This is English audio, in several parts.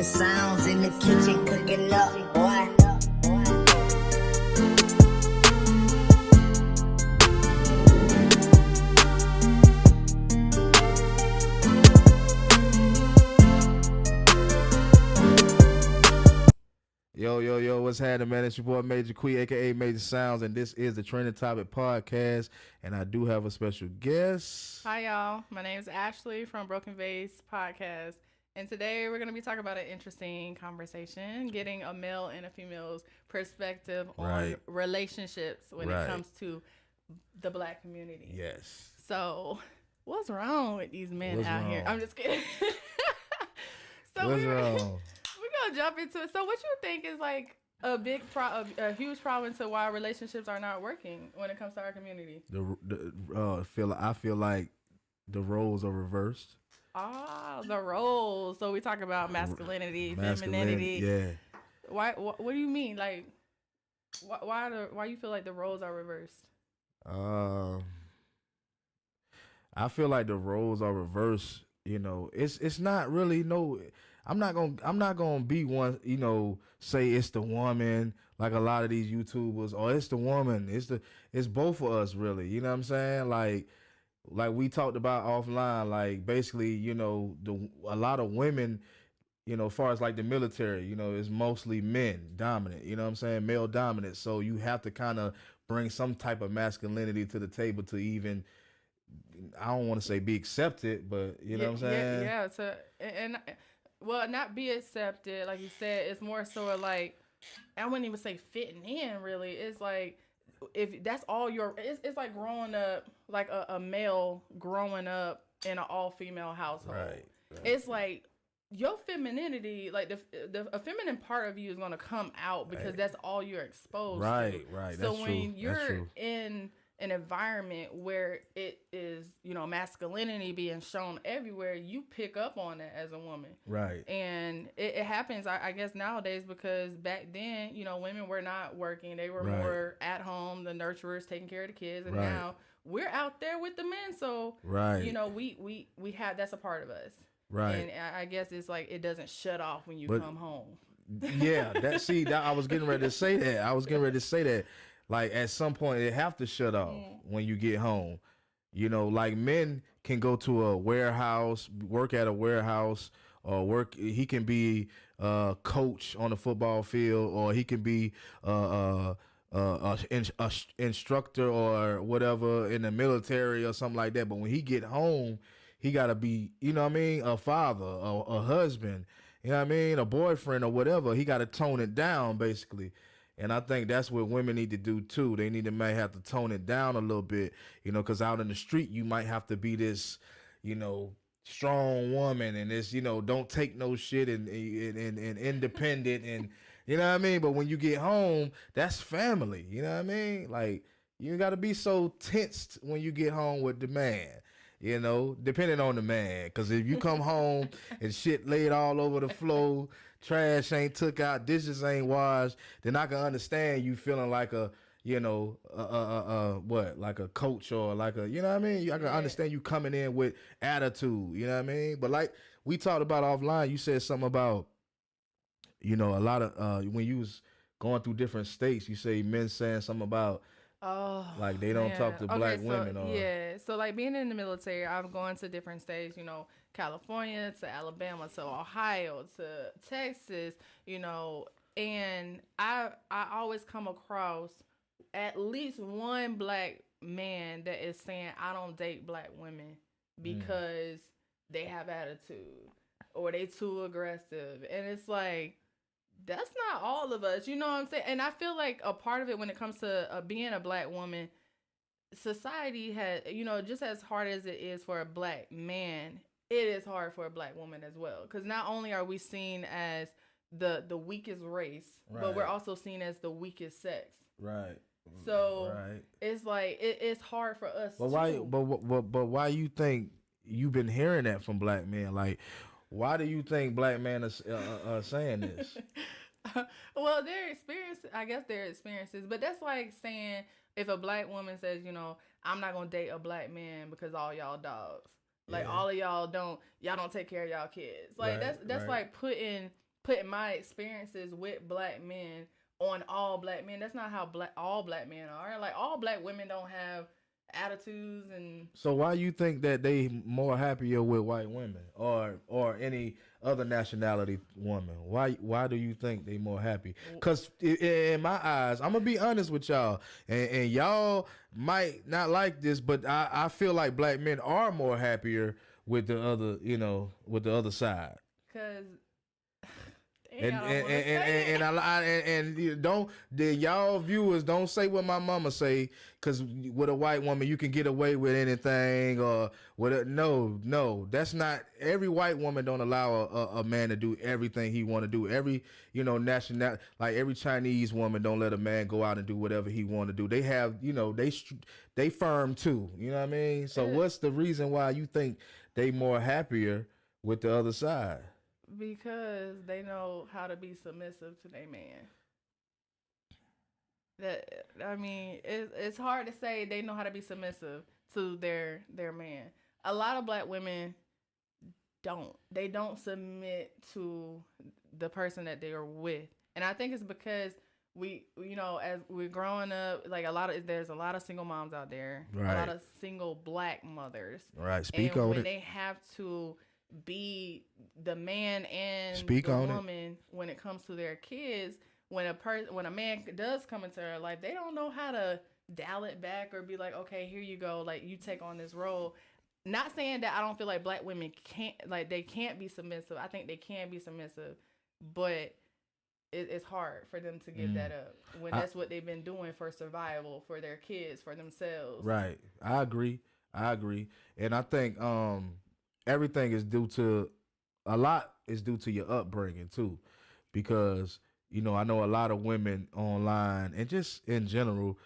sounds in the kitchen cooking up, boy. Yo, what's happening, man? It's your boy Major Quee, aka Major Sounds, and this is the Trending Topic Podcast. And I do have a special guest. Hi, y'all. My name is Ashley from Vase Podcast. And today we're going to be talking about an interesting conversation, getting a male and a female's perspective on relationships when it comes to the black community. Yes. So, what's wrong with these men out here? I'm just kidding. What's wrong? We're going to jump into it. So, what you think is like a huge problem to why relationships are not working when it comes to our community? I feel like the roles are reversed. The roles. So we talk about masculinity, femininity. Yeah. Why? What do you mean? Like, why you feel like the roles are reversed? I feel like the roles are reversed. You know, it's not really no. I'm not gonna be one. You know, say it's the woman like a lot of these YouTubers, or it's the woman. It's both of us really. You know what I'm saying? Like we talked about offline, like basically, you know, a lot of women, you know, as far as like the military, you know, is mostly men dominant, you know what I'm saying? Male dominant. So you have to kind of bring some type of masculinity to the table to even, I don't want to say be accepted, but you know what I'm saying? Yeah. Well, not be accepted, like you said, it's more so like, I wouldn't even say fitting in really. It's like, if that's all it's like growing up like a male growing up in an all-female household. Right. It's like your femininity, like the feminine part of you is going to come out because that's all you're exposed to. Right. So when you're in an environment where it is, you know, masculinity being shown everywhere, you pick up on it as a woman. Right. And it happens, I guess, nowadays because back then, you know, women were not working. They were more at home, the nurturers taking care of the kids. And now we're out there with the men. So, you know, we have, that's a part of us. Right. And I guess it's like it doesn't shut off when you come home. Yeah. I was getting ready to say that. Like at some point it have to shut off when you get home. You know, like men can go to a warehouse, work at a warehouse, or he can be a coach on the football field, or he can be a instructor or whatever in the military or something like that. But when he get home, he got to be, you know what I mean, a father, a husband, you know what I mean, a boyfriend or whatever. He got to tone it down basically. And I think that's what women need to do too. They might have to tone it down a little bit, you know, because out in the street, you might have to be this, you know, strong woman and this, you know, don't take no shit and independent and, you know what I mean? But when you get home, that's family, you know what I mean? Like, you got to be so tensed when you get home with the man. You know, depending on the man, because if you come home and shit laid all over the floor, trash ain't took out, dishes ain't washed, then I can understand you feeling like a, you know, like a coach or like a, you know what I mean? I can understand you coming in with attitude, you know what I mean? But like we talked about offline, you said something about, you know, a lot of, when you was going through different states, you say men saying something about, like they don't talk to black women. So like being in the military, I'm going to different states, you know, California to Alabama to Ohio to Texas, you know, and I always come across at least one black man that is saying I don't date black women because they have attitude or they too aggressive, and it's like, that's not all of us, you know what I'm saying? And I feel like a part of it when it comes to being a black woman, society has, you know, just as hard as it is for a black man, it is hard for a black woman as well. Because not only are we seen as the weakest race, but we're also seen as the weakest sex. Right. So it's like it's hard for us. But why? But why you think you've been hearing that from black men? Like, why do you think black men are saying this? Well, their experience, I guess their experiences, but that's like saying if a black woman says, you know, I'm not gonna date a black man because all y'all dogs, like all of y'all don't take care of y'all kids. Like that's like putting putting my experiences with black men on all black men. That's not how all black men are. Like all black women don't have attitudes and. So why you think that they more happier with white women or any other nationality woman? Why do you think they more happy? Because in my eyes, I'm gonna be honest with y'all, and y'all might not like this, but I feel like black men are more happier with the other, with the other side. Cause and you don't y'all viewers don't say what my mama say, because with a white woman you can get away with anything or no, that's not. Every white woman don't allow a man to do everything he want to do. Every national, like every Chinese woman don't let a man go out and do whatever he want to do. They have they firm too, you know what I mean? So what's the reason why you think they more happier with the other side? Because they know how to be submissive to their man. It's hard to say they know how to be submissive to their man. A lot of black women don't. They don't submit to the person that they are with, and I think it's because as we're growing up, like there's a lot of single moms out there, right. A lot of single black mothers, right? Speak and on when it. they have to be the man and Speak the on woman when it comes to their kids. When a man does come into their life, they don't know how to dial it back or be like, okay, here you go, like you take on this role. Not saying that I don't feel like black women can't be submissive. I think they can be submissive, but it's hard for them to give that up when that's what they've been doing for survival, for their kids, for themselves. Right. I agree. And I think everything is due to your upbringing too, because I know a lot of women online and just in general,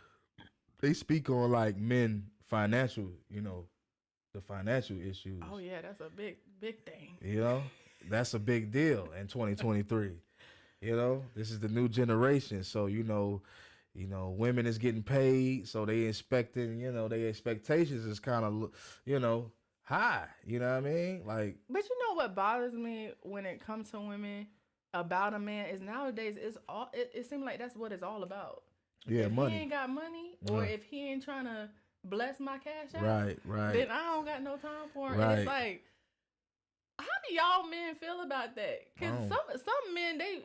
they speak on like men financial, the financial issues. Oh yeah, that's a big thing. That's a big deal in 2023. This is the new generation, so women is getting paid, so they expecting, their expectations is kind of high, you know what I mean? Like, but what bothers me when it comes to women about a man is nowadays it seems like that's what it's all about. Yeah, if money. He ain't got money, or if he ain't trying to bless my cash out, right, then I don't got no time for him. Right. And it's like, how do y'all men feel about that? Because some men they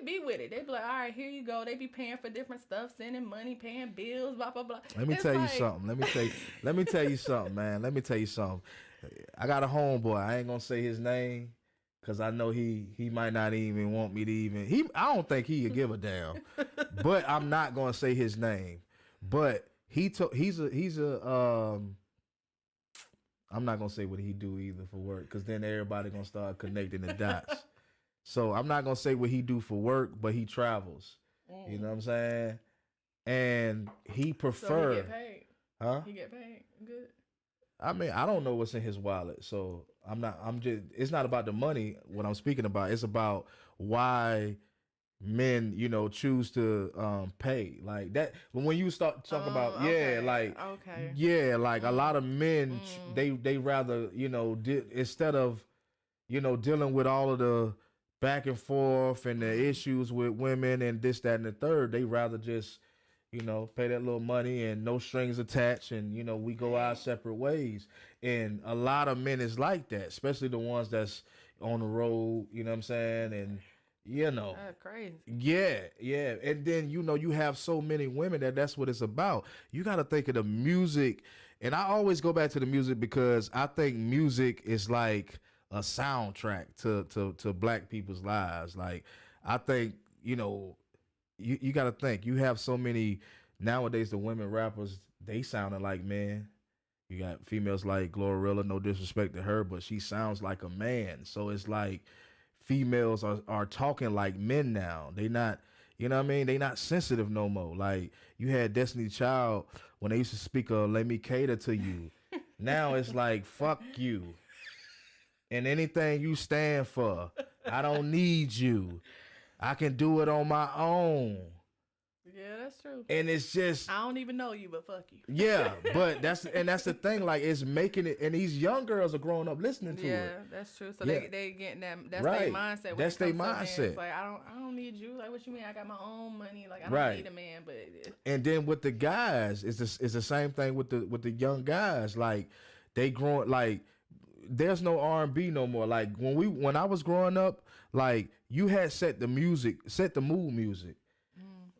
be with it. They be like, all right, here you go. They be paying for different stuff, sending money, paying bills, blah blah blah. Let me tell you something. Let me tell you something, man. Let me tell you something. I got a homeboy. I ain't gonna say his name, because I know he might not even want me to even. I don't think he could give a damn. But I'm not gonna say his name. But he's a I'm not gonna say what he do either for work, because then everybody gonna start connecting the dots. So I'm not gonna say what he do for work, but he travels. You know what I'm saying? And he prefer. So he get paid. Huh? He get paid. Good. I mean, I don't know what's in his wallet, so it's not about the money what I'm speaking about. It's about why men, choose to pay like that. But when you start talking about, like a lot of men, they rather, instead of, dealing with all of the back and forth and the issues with women and this, that, and the third, they rather just, pay that little money and no strings attached, and we go our separate ways. And a lot of men is like that, especially the ones that's on the road, you know what I'm saying? And That's crazy. Yeah. And then you have so many women that's what it's about. You got to think of the music, and I always go back to the music because I think music is like a soundtrack to black people's lives. Like, I think you got to think, you have so many nowadays, the women rappers, they sounding like men. You got females like Glorilla, no disrespect to her, but she sounds like a man. So it's like females are talking like men now. They not, you know what I mean? They not sensitive no more. Like, you had Destiny Child when they used to speak of "let me cater to you." Now it's like, fuck you and anything you stand for. I don't need you. I can do it on my own. Yeah, that's true. And it's just, I don't even know you, but fuck you. yeah, but that's the thing. Like, it's making it, and these young girls are growing up listening to Yeah, it. that's true. So Yeah. they getting that. That's Right. their mindset. When That's it their comes to mindset. men. It's like I don't need you. Like, what you mean? I got my own money. Like, I don't Right. need a man. But And then with the guys, it's the same thing with the young guys. Like, they growing, like, there's no R&B no more. Like, when I was growing up, like, you had set the mood music.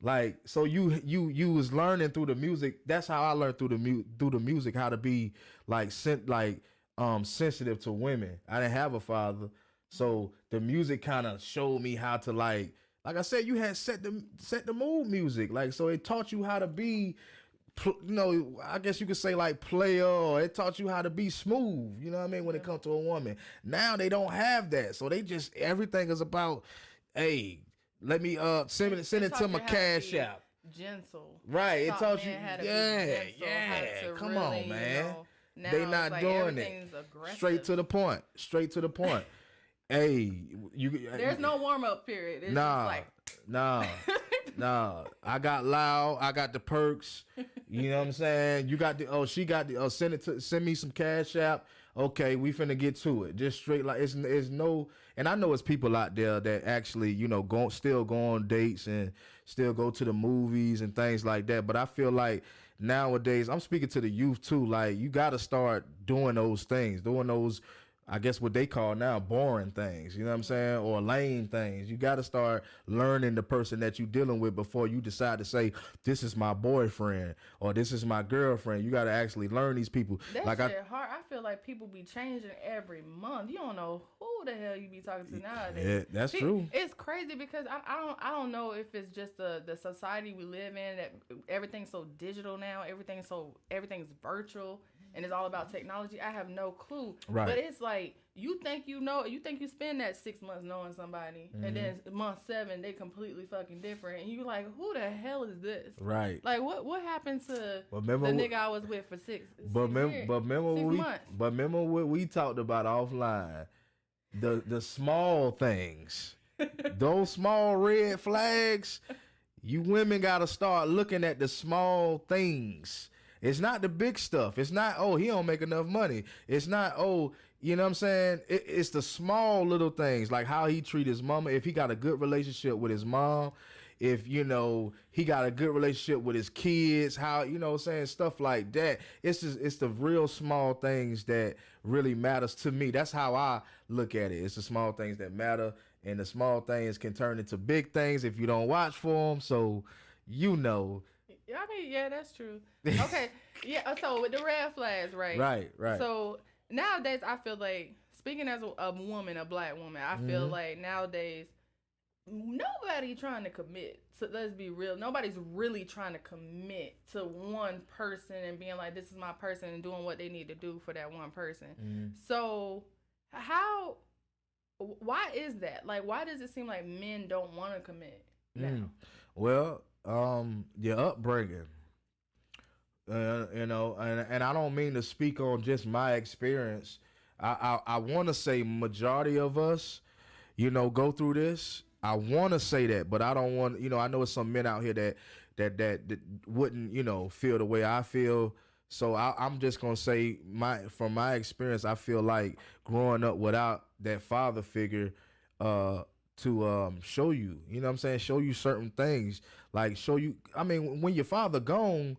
Like, so you was learning through the music. That's how I learned through the music how to be like sensitive to women. I didn't have a father, so the music kind of showed me how to like I said, you had set the mood music. Like, so it taught you how to be, I guess you could say like player, or it taught you how to be smooth. You know what I mean? When it comes to a woman, now they don't have that, so they just everything is about, hey. Let me send it to my cash app. Gentle. Right. It taught you. How to Yeah. be gentle, Come really, on, man. Now They not like doing it. aggressive. Straight to the point. Hey, There's no warm up period. It's nah, just like nah. I got loud. I got the perks. You know what I'm saying? You got the. She got the. Send me some cash app. Okay, we finna get to it. Just straight like it's no. And I know it's people out there that actually, still go on dates and still go to the movies and things like that. But I feel like nowadays, I'm speaking to the youth too. Like, you got to start doing those things, doing those, I guess what they call now boring things, you know what I'm saying? Or lame things. You got to start learning the person that you're dealing with before you decide to say, this is my boyfriend or this is my girlfriend. You got to actually learn these people. That like shit hard. I feel like people be changing every month. You don't know who the hell you be talking to nowadays. Yeah, that's true. It's crazy because I don't know if it's just the society we live in that everything's so digital now. Everything's virtual. And it's all about technology. I have no clue. Right. But it's like, you think you spend that 6 months knowing somebody, and then month 7 they completely fucking different, and you like, who the hell is this? Right. Like, what happened to the remember nigga I was with for six remember 6 months? But remember what we talked about offline, the small things, those small red flags. You women gotta start looking at the small things. It's not the big stuff. It's not, oh, he don't make enough money. It's not, oh, you know what I'm saying? It's the small little things, like how he treat his mama. If he got a good relationship with his mom, if, he got a good relationship with his kids, how, saying stuff like that. It's the real small things that really matters to me. That's how I look at it. It's the small things that matter, and the small things can turn into big things if you don't watch for them. So, I mean, yeah, that's true. Okay, yeah. So with the red flags, right? Right. So nowadays, I feel like, speaking as a woman, a black woman, I feel like nowadays nobody trying to commit. So let's be real. Nobody's really trying to commit to one person and being like, this is my person, and doing what they need to do for that one person. So why is that? Like, why does it seem like men don't want to commit now? Well, your upbringing, and I don't mean to speak on just my experience. I want to say majority of us, go through this. I want to say that, but I don't want, I know it's some men out here that wouldn't, feel the way I feel. So I'm just gonna say from my experience, I feel like growing up without that father figure, to show you, what I'm saying, show you certain things, like show you. I mean, when your father gone,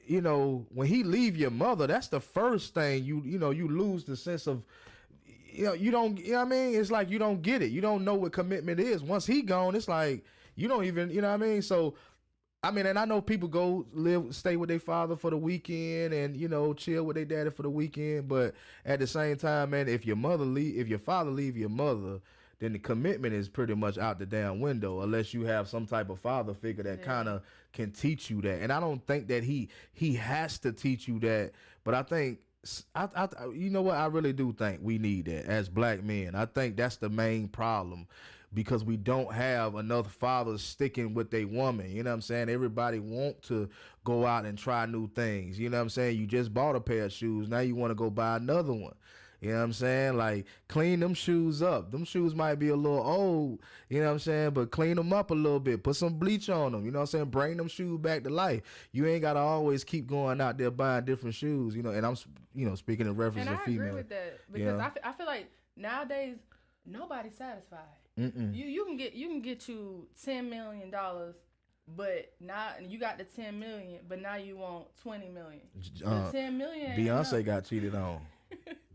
when he leave your mother, that's the first thing you lose the sense of, you don't, what I mean? It's like you don't get it. You don't know what commitment is. Once he gone, it's like you don't even, what I mean? So, I mean, and I know people stay with their father for the weekend and, chill with their daddy for the weekend. But at the same time, man, if your father leave your mother, then the commitment is pretty much out the damn window, unless you have some type of father figure that kind of can teach you that. And I don't think that he has to teach you that, but I think, you know what, I really do think we need that as black men. I think that's the main problem, because we don't have enough fathers sticking with their woman. You know what I'm saying? Everybody want to go out and try new things. You know what I'm saying? You just bought a pair of shoes, now you want to go buy another one. You know what I'm saying? Like, clean them shoes up. Them shoes might be a little old, you know what I'm saying? But clean them up a little bit. Put some bleach on them, you know what I'm saying? Bring them shoes back to life. You ain't got to always keep going out there buying different shoes, you know? And I'm, you know, speaking in reference And to I female. agree with that because Yeah. I feel like nowadays nobody's satisfied. Mm-mm. You can get you $10 million, but now you got the 10 million, but now you want 20 million. The 10 million. ain't Beyonce enough. got cheated on.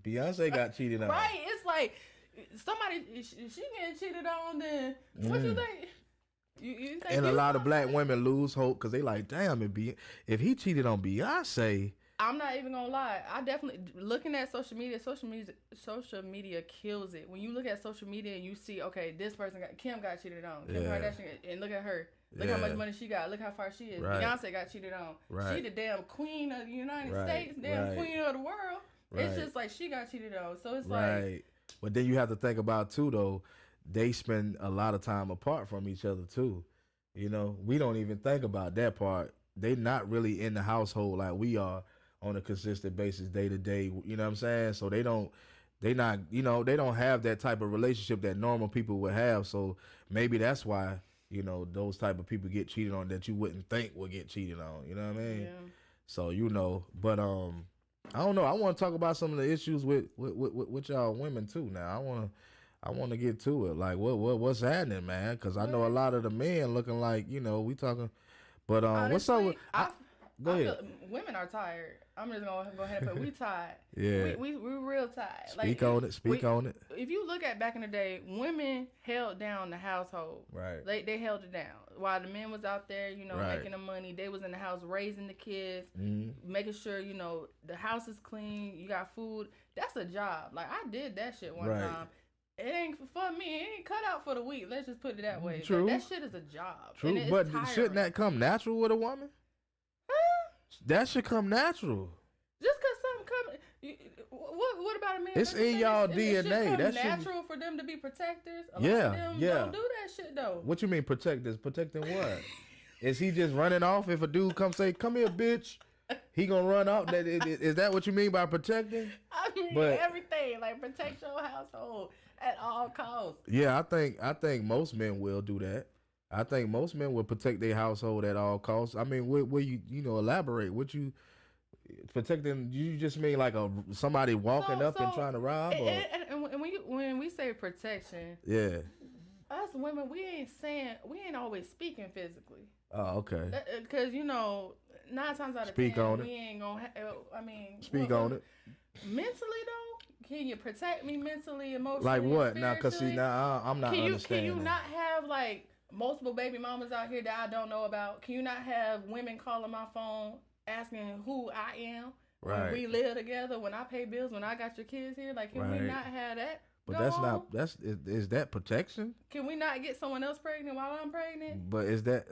Beyonce got cheated on. Right? It's like somebody she getting cheated on. Then what you think? You think And a you lot of gonna- black women lose hope because they like, damn, if he cheated on Beyonce. I'm not even gonna lie. I definitely looking at social media. Social media kills it. When you look at social media and you see, okay, this person Kim got cheated on. Kim Yeah. Kardashian, and look at her. Look how Yeah. much money she got. Look how far she is. Right. Beyonce got cheated on. Right. She the damn queen of the United Right. States, damn Right. queen of the world. It's Right. just like she got cheated on. So it's Right. like, But then you have to think about too, though, they spend a lot of time apart from each other too. You know, we don't even think about that part. They not really in the household like we are on a consistent basis, day to day. You know what I'm saying? So they don't have that type of relationship that normal people would have. So maybe that's why, you know, those type of people get cheated on that you wouldn't think would get cheated on. You know what I mean? yeah. So, you know, but I don't know. I want to talk about some of the issues with y'all women too. Now, I want to get to it. Like, what's happening, man? Because I know a lot of the men looking like, you know, we talking. But what's up? Go ahead. Women are tired. I'm just gonna go ahead and put we tired. Yeah. We're real tired. Speak on it. Speak on it. If you look at back in the day, women held down the household. Right. They held it down while the men was out there, you know, Right. making the money. They was in the house raising the kids, making sure, you know, the house is clean. You got food. That's a job. Like I did that shit one Right. time. It ain't for me. It ain't cut out for the week. Let's just put it that way. True. Like, that shit is a job. True. And it's But tiring. shouldn't that come natural with a woman? That should come natural. Just because something come, what about a man? It's What you in think? y'all It should DNA. come That shit- natural for them to be protectors. A Yeah, lot of them yeah. don't do that shit though. What you mean protect this? Protecting what? Is he just running off if a dude come say, "Come here, bitch"? He gonna run off? Is that what you mean by protecting? I mean But- everything. Like protect your household at all costs. Yeah, I think most men will do that. I think most men will protect their household at all costs. I mean, will you elaborate? What you protecting? You just mean like somebody walking up and trying to rob? Or? And when we say protection, Yeah. us women, we ain't always speaking physically. Oh, okay. Because, you know, 9 times out of Speak 10, on it. we ain't gonna. I mean, Speak on it. Mentally though, can you protect me mentally, emotionally? Like what? And Now, cause see, spiritually? now I'm not Can you understanding. not have like multiple baby mamas out here that I don't know about? Can you not have women calling my phone asking who I am Right. when we live together, when I pay bills, when I got your kids here? Like, can we Right. not have that? But go that's on? not. Is that protection? Can we not get someone else pregnant while I'm pregnant? But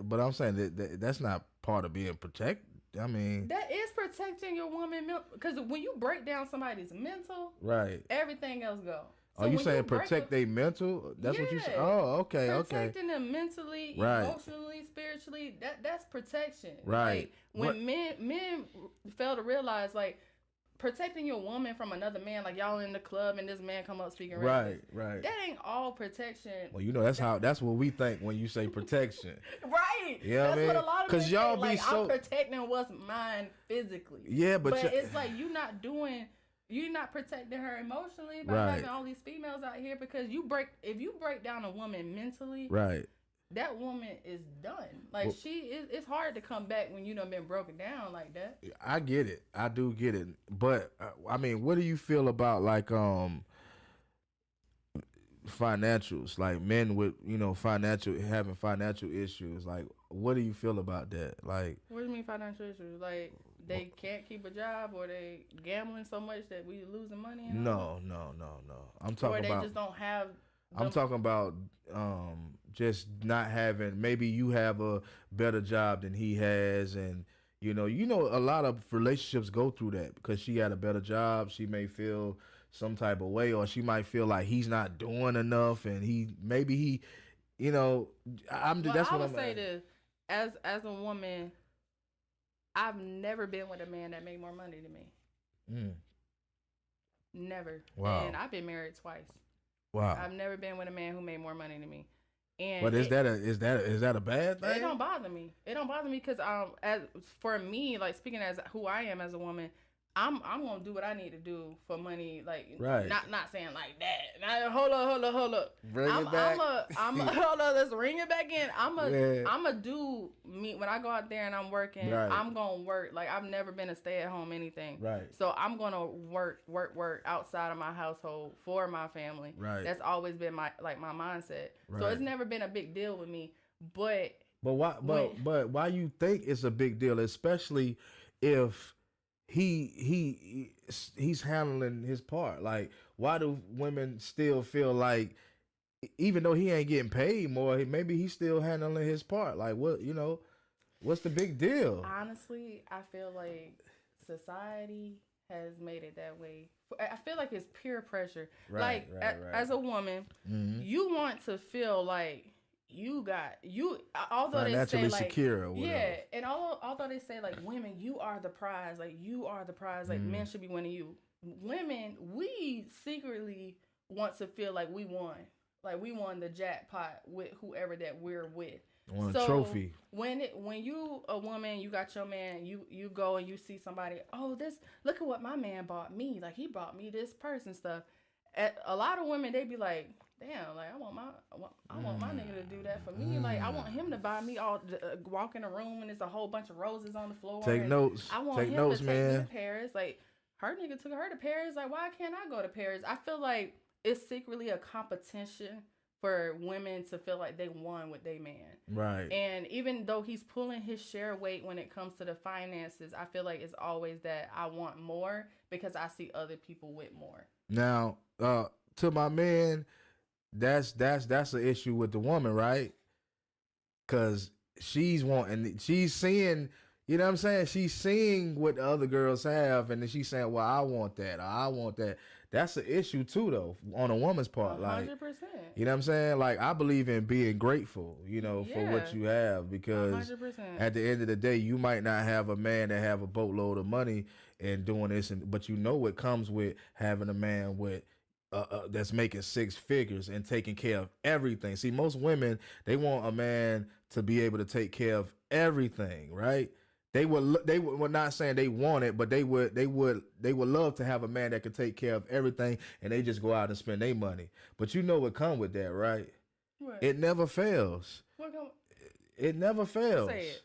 But I'm saying that's not part of being protected. I mean, That is protecting your woman, because when you break down somebody's mental, right. everying else go. So Are you when saying break protect their mental? That's what you say. Yeah. Oh, okay, okay. protecting them mentally, Right. emotionally, spiritually, that's protection. Right. Like, when men fail to realize, like, protecting your woman from another man, like y'all in the club and this man come up speaking Right, reckless, right. that ain't all protection. Well, you know that's what we think when you say protection. Right. You know what I That's mean? what a lot of 'Cause men y'all think, be like, so- I'm protecting what's mine physically. Yeah, but it's like you're not protecting her emotionally by Right. having all these females out here, because if you break down a woman mentally, Right. that woman is done. Like, it's hard to come back when you done been broken down like that. I get it. I do get it. But I mean, what do you feel about like financials? Like men with having financial issues. Like, what do you feel about that? Like, What do you mean financial issues? Like, they can't keep a job, or they gambling so much that we losing money? And all no. I'm that? talking Or they about. just don't have. I'm talking about just not having. Maybe you have a better job than he has, and you know a lot of relationships go through that because she had a better job. She may feel some type of way, or she might feel like he's not doing enough, and maybe you know. That's I what would I'm say this as a woman. I've never been with a man that made more money than me. Never. Wow. And I've been married twice. Wow. I've never been with a man who made more money than me. And But is that a bad thing? It don't bother me. It don't bother me because as for me, like speaking as who I am as a woman, I'm gonna do what I need to do for money. Like right. Not saying like that. Now, hold up. Bring it back. I'm hold on. Let's ring it back in. I'm a do me when I go out there and I'm working. Right. I'm gonna work. Like I've never been a stay at home anything. Right. So I'm gonna work outside of my household for my family. Right. That's always been my mindset. Right. So it's never been a big deal with me. But why? But why you think it's a big deal, especially if he's handling his part? Like, why do women still feel like, even though he ain't getting paid more, maybe he's still handling his part? Like, what, what's the big deal? Honestly, I feel like society has made it that way. I feel like it's peer pressure. Right. As a woman, mm-hmm. you want to feel like although they say like secure or whatever. Yeah, and although they say like women, you are the prize, like men should be winning you. Women, we secretly want to feel like we won the jackpot with whoever that we're with. Want a trophy. When you a woman, you got your man, you go and you see somebody, look at what my man bought me, like he bought me this purse and stuff. A lot of women, they be like, damn, like I want my nigga to do that for me. Like I want him to buy me walk in a room and there's a whole bunch of roses on the floor. Take notes. I want him to take me to Paris. Like her nigga took her to Paris. Like why can't I go to Paris? I feel like it's secretly a competition for women to feel like they won with their man. Right. And even though he's pulling his share weight when it comes to the finances, I feel like it's always that I want more because I see other people with more. Now, to my man, that's an issue with the woman, right? Because she's seeing, you know what I'm saying? She's seeing what the other girls have, and then she's saying, well, I want that, or I want that. That's an issue too, though, on a woman's part. 100%. Like, you know what I'm saying? Like, I believe in being grateful, for what you have, because 100%. At the end of the day, you might not have a man that have a boatload of money and doing this, but you know what comes with having a man with that's making six figures and taking care of everything. See, most women, they want a man to be able to take care of everything, right? They were not saying they want it, but they would love to have a man that could take care of everything, and they just go out and spend their money. But you know what come with that, right? What? It never fails. It never fails. Say it.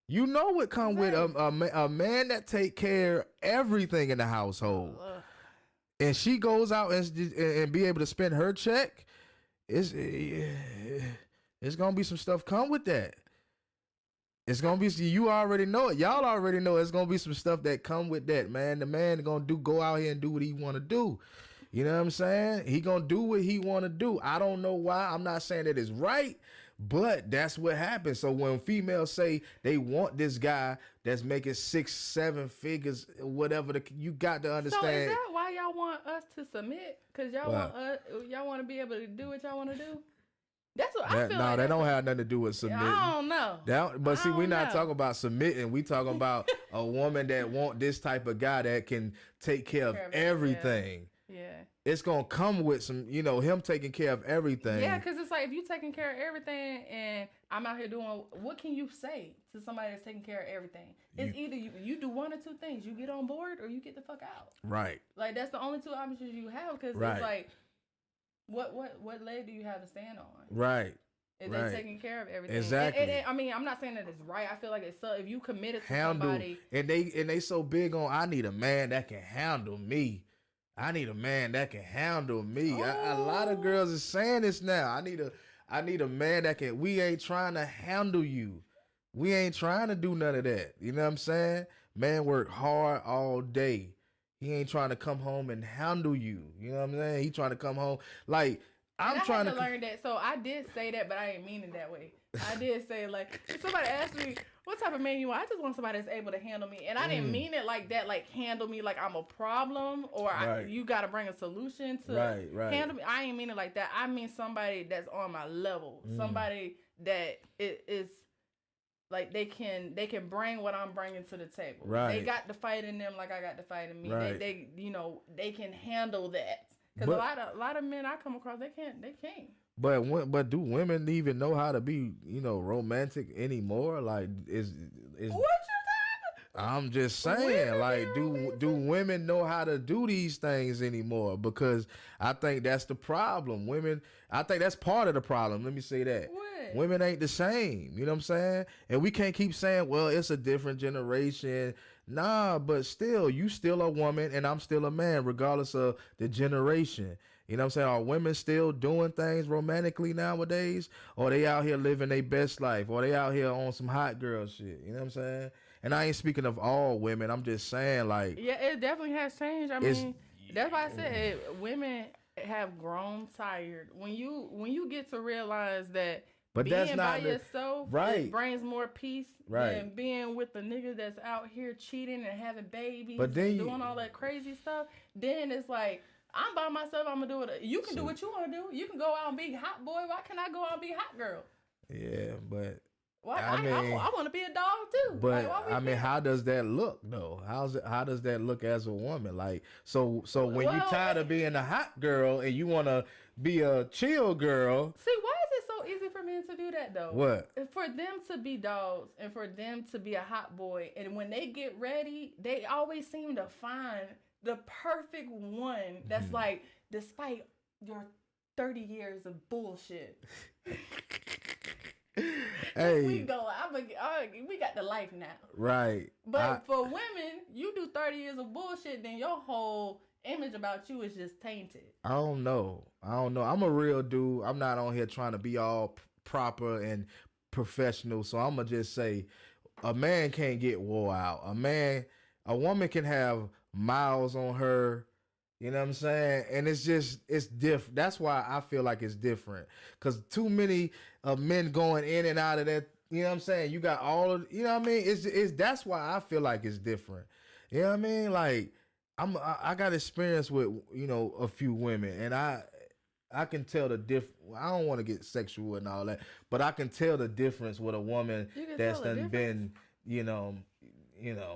You know what come with a man that take care of everything in the household. And she goes out and be able to spend her check. It's gonna be some stuff come with that. It's gonna be, you already know it. Y'all already know it's gonna be some stuff that come with that, man. The man gonna go out here and do what he want to do. You know what I'm saying? He gonna do what he want to do. I don't know why. I'm not saying that it's right, but that's what happens. So when females say they want this guy that's making 6-7 figures, whatever, you got to understand. So is that why y'all want us to submit? Because y'all want to be able to do what y'all want to do? That's what I feel. No, like that don't have nothing to do with submitting. I don't know. But see, we're not talking about submitting. We talking about a woman that want this type of guy that can take care of everything. Yeah. It's going to come with some, him taking care of everything. Yeah, because it's like if you taking care of everything and I'm out here doing, what can you say to somebody that's taking care of everything? It's either you do one or two things. You get on board or you get the fuck out. Right. Like, that's the only two options you have because it's like, what leg do you have to stand on? Right. Is they taking care of everything? Exactly. And I mean, I'm not saying that it's right. I feel like it's so, if you committed to somebody. And they so big on, I need a man that can handle me. I need a man that can handle me. A lot of girls are saying this now. I need a man that can, we ain't trying to handle you. We ain't trying to do none of that. You know what I'm saying? Man work hard all day. He ain't trying to come home and handle you. You know what I'm saying? He trying to come home. Like, I'm trying to learn that. So I did say that, but I didn't mean it that way. I did say, like, if somebody asked me, what type of man you want? I just want somebody that's able to handle me. And I didn't mean it like that, like handle me like I'm a problem or you got to bring a solution to handle me. I ain't mean it like that. I mean somebody that's on my level. Somebody that is like they can bring what I'm bringing to the table. Right. They got the fight in them like I got the fight in me. Right. They they can handle that. Because a lot of men I come across, they can't. But do women even know how to be, romantic anymore? Like, is What you talking? I'm just saying, like, do women know how to do these things anymore? Because I think that's the problem. I think that's part of the problem. Let me say that. What? Women ain't the same. You know what I'm saying? And we can't keep saying, well, it's a different generation. Nah, but still, you still a woman and I'm still a man, regardless of the generation. You know what I'm saying? Are women still doing things romantically nowadays? Or they out here living their best life? Or they out here on some hot girl shit? You know what I'm saying? And I ain't speaking of all women. I'm just saying, like... Yeah, it definitely has changed. I mean, that's why I said women have grown tired. When you get to realize that being by yourself it brings more peace than being with the nigga that's out here cheating and having babies and doing all that crazy stuff, then it's like... I'm by myself. I'm gonna do it. You can do what you want to do. You can go out and be hot boy. Why can't I go out and be hot girl? Yeah, but I want to be a dog too. But how does that look though? How does that look as a woman? Like, so when you tired of being a hot girl and you want to be a chill girl. See, why is it so easy for men to do that though? What? For them to be dogs and for them to be a hot boy, and when they get ready, they always seem to find the perfect one that's like, despite your 30 years of bullshit. Hey, we got the life now. Right. But for women, you do 30 years of bullshit, then your whole image about you is just tainted. I don't know. I'm a real dude. I'm not on here trying to be all proper and professional. So I'm going to just say a man can't get wore out. A woman can have miles on her, you know what I'm saying? And it's different. That's why I feel like it's different. Because too many men going in and out of that, you know what I'm saying? You got all of, you know what I mean? It's that's why I feel like it's different. You know what I mean? Like, I got experience with, a few women, and I can tell the difference. I don't want to get sexual and all that, but I can tell the difference with a woman that's done been,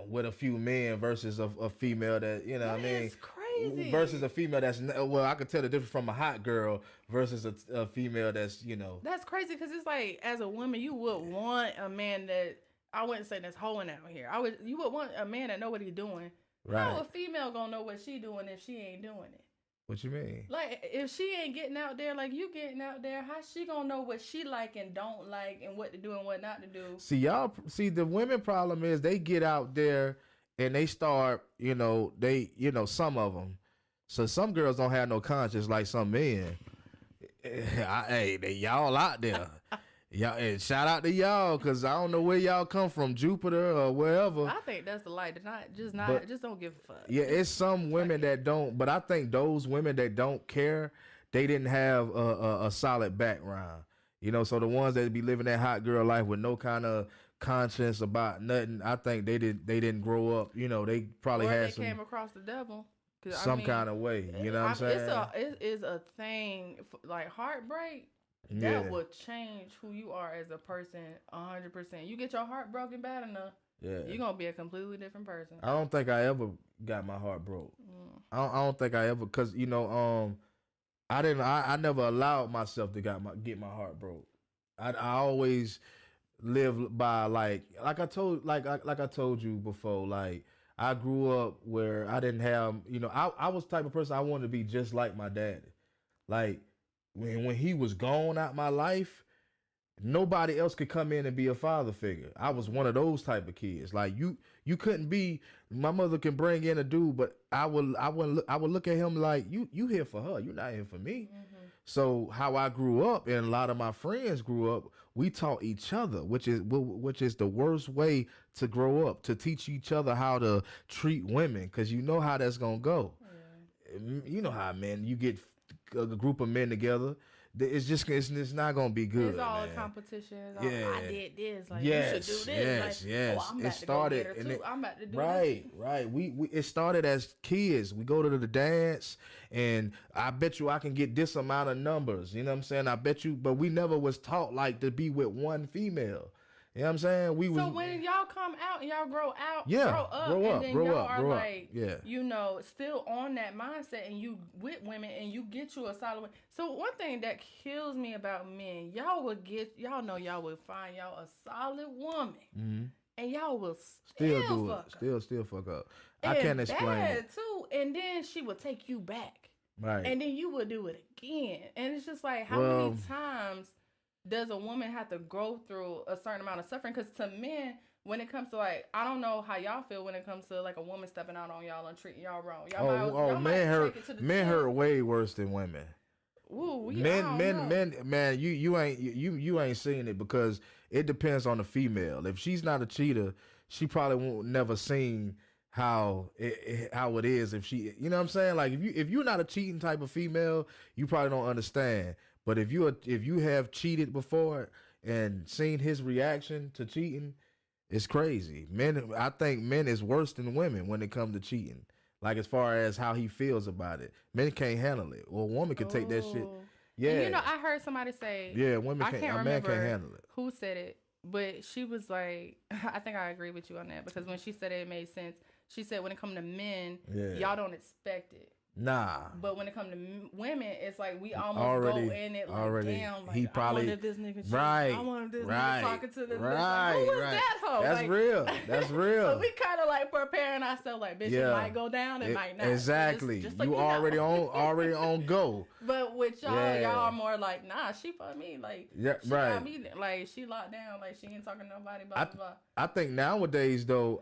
with a few men versus a female that, you know what I mean? It's crazy. Versus a female that's, I can tell the difference from a hot girl versus a female that's, That's crazy because it's like, as a woman, you would want a man that, I wouldn't say that's hoeing out here. You would want a man that know what he's doing. Right. How a female gonna know what she doing if she ain't doing it? What you mean? Like, if she ain't getting out there like you getting out there, how she gonna know what she like and don't like and what to do and what not to do? See, the women problem is they get out there and they start, some of them. So some girls don't have no conscience like some men. Y'all out there. Y'all, and shout out to y'all, because I don't know where y'all come from, Jupiter or wherever. I think that's the light. Just don't give a fuck. Yeah, it's some women that don't, but I think those women that don't care, they didn't have a solid background. So the ones that be living that hot girl life with no kind of conscience about nothing, I think they didn't grow up. They probably came across the devil. Kind of way. You know what I'm saying? It is a thing, like heartbreak. That will change who you are as a person 100%. You get your heart broken bad enough, you're going to be a completely different person. I don't think I ever got my heart broke. I don't think I ever, because, I never allowed myself to get my heart broke. I always lived by, like I told you before, like, I grew up where I didn't have, I was the type of person I wanted to be just like my daddy. Like, when he was gone out my life, nobody else could come in and be a father figure. I was one of those type of kids. Like, you couldn't be. My mother can bring in a dude, but I would look at him like, you here for her. You're not here for me. Mm-hmm. So how I grew up, and a lot of my friends grew up, we taught each other, which is the worst way to grow up, to teach each other how to treat women, because you know how that's gonna go. Yeah. You know how, man, you get a group of men together, it's not gonna be good. It's all a competition. I did this. Like, you should do this. Yes. I'm about to go get her too. I'm about to do this. Right. We it started as kids. We go to the dance, and I bet you I can get this amount of numbers. You know what I'm saying? I bet you, but we never was taught like to be with one female. You know what I'm saying? We So was when y'all come out and y'all grow up, grow and then up, y'all are grow up. like, Yeah. you know, still on that mindset, and you with women, and you get you a solid. So one thing that kills me about men, y'all will find y'all a solid woman, and y'all will still fuck up. Still fuck up. And I can't explain bad it. too, and then she will take you back, Right. and then you will do it again, and it's just like, how many times does a woman have to go through a certain amount of suffering? Because to men, when it comes to like, I don't know how y'all feel when it comes to like a woman stepping out on y'all and treating y'all wrong. Men hurt way worse than women. Ooh, Men, you ain't seen it because it depends on the female. If she's not a cheater, she probably won't never seen how it is if she, you know what I'm saying? Like if you're not a cheating type of female, you probably don't understand. But if you have cheated before and seen his reaction to cheating, it's crazy. I think men is worse than women when it comes to cheating. Like as far as how he feels about it, men can't handle it. Well, a woman can take that shit. Yeah, and you know, I heard somebody say, yeah, women can't. A man can't handle it. Who said it? But she was like, I think I agree with you on that because when she said it made sense. She said when it comes to men, y'all don't expect it. Nah. But when it comes to women, it's like we almost go in it like, damn, like, he probably, I wanted this nigga shit. Right. I wanted this right, nigga talking to this right, nigga. Like, who was that hoe? That's like, real. That's real. So we kind of like preparing ourselves like, bitch, it might go down, it might not. Exactly. So just like you already on go. But with y'all, y'all are more like, nah, she fucked me. Like, she got me, like, she locked down. Like, she ain't talking to nobody, blah, blah, blah. I think nowadays, though,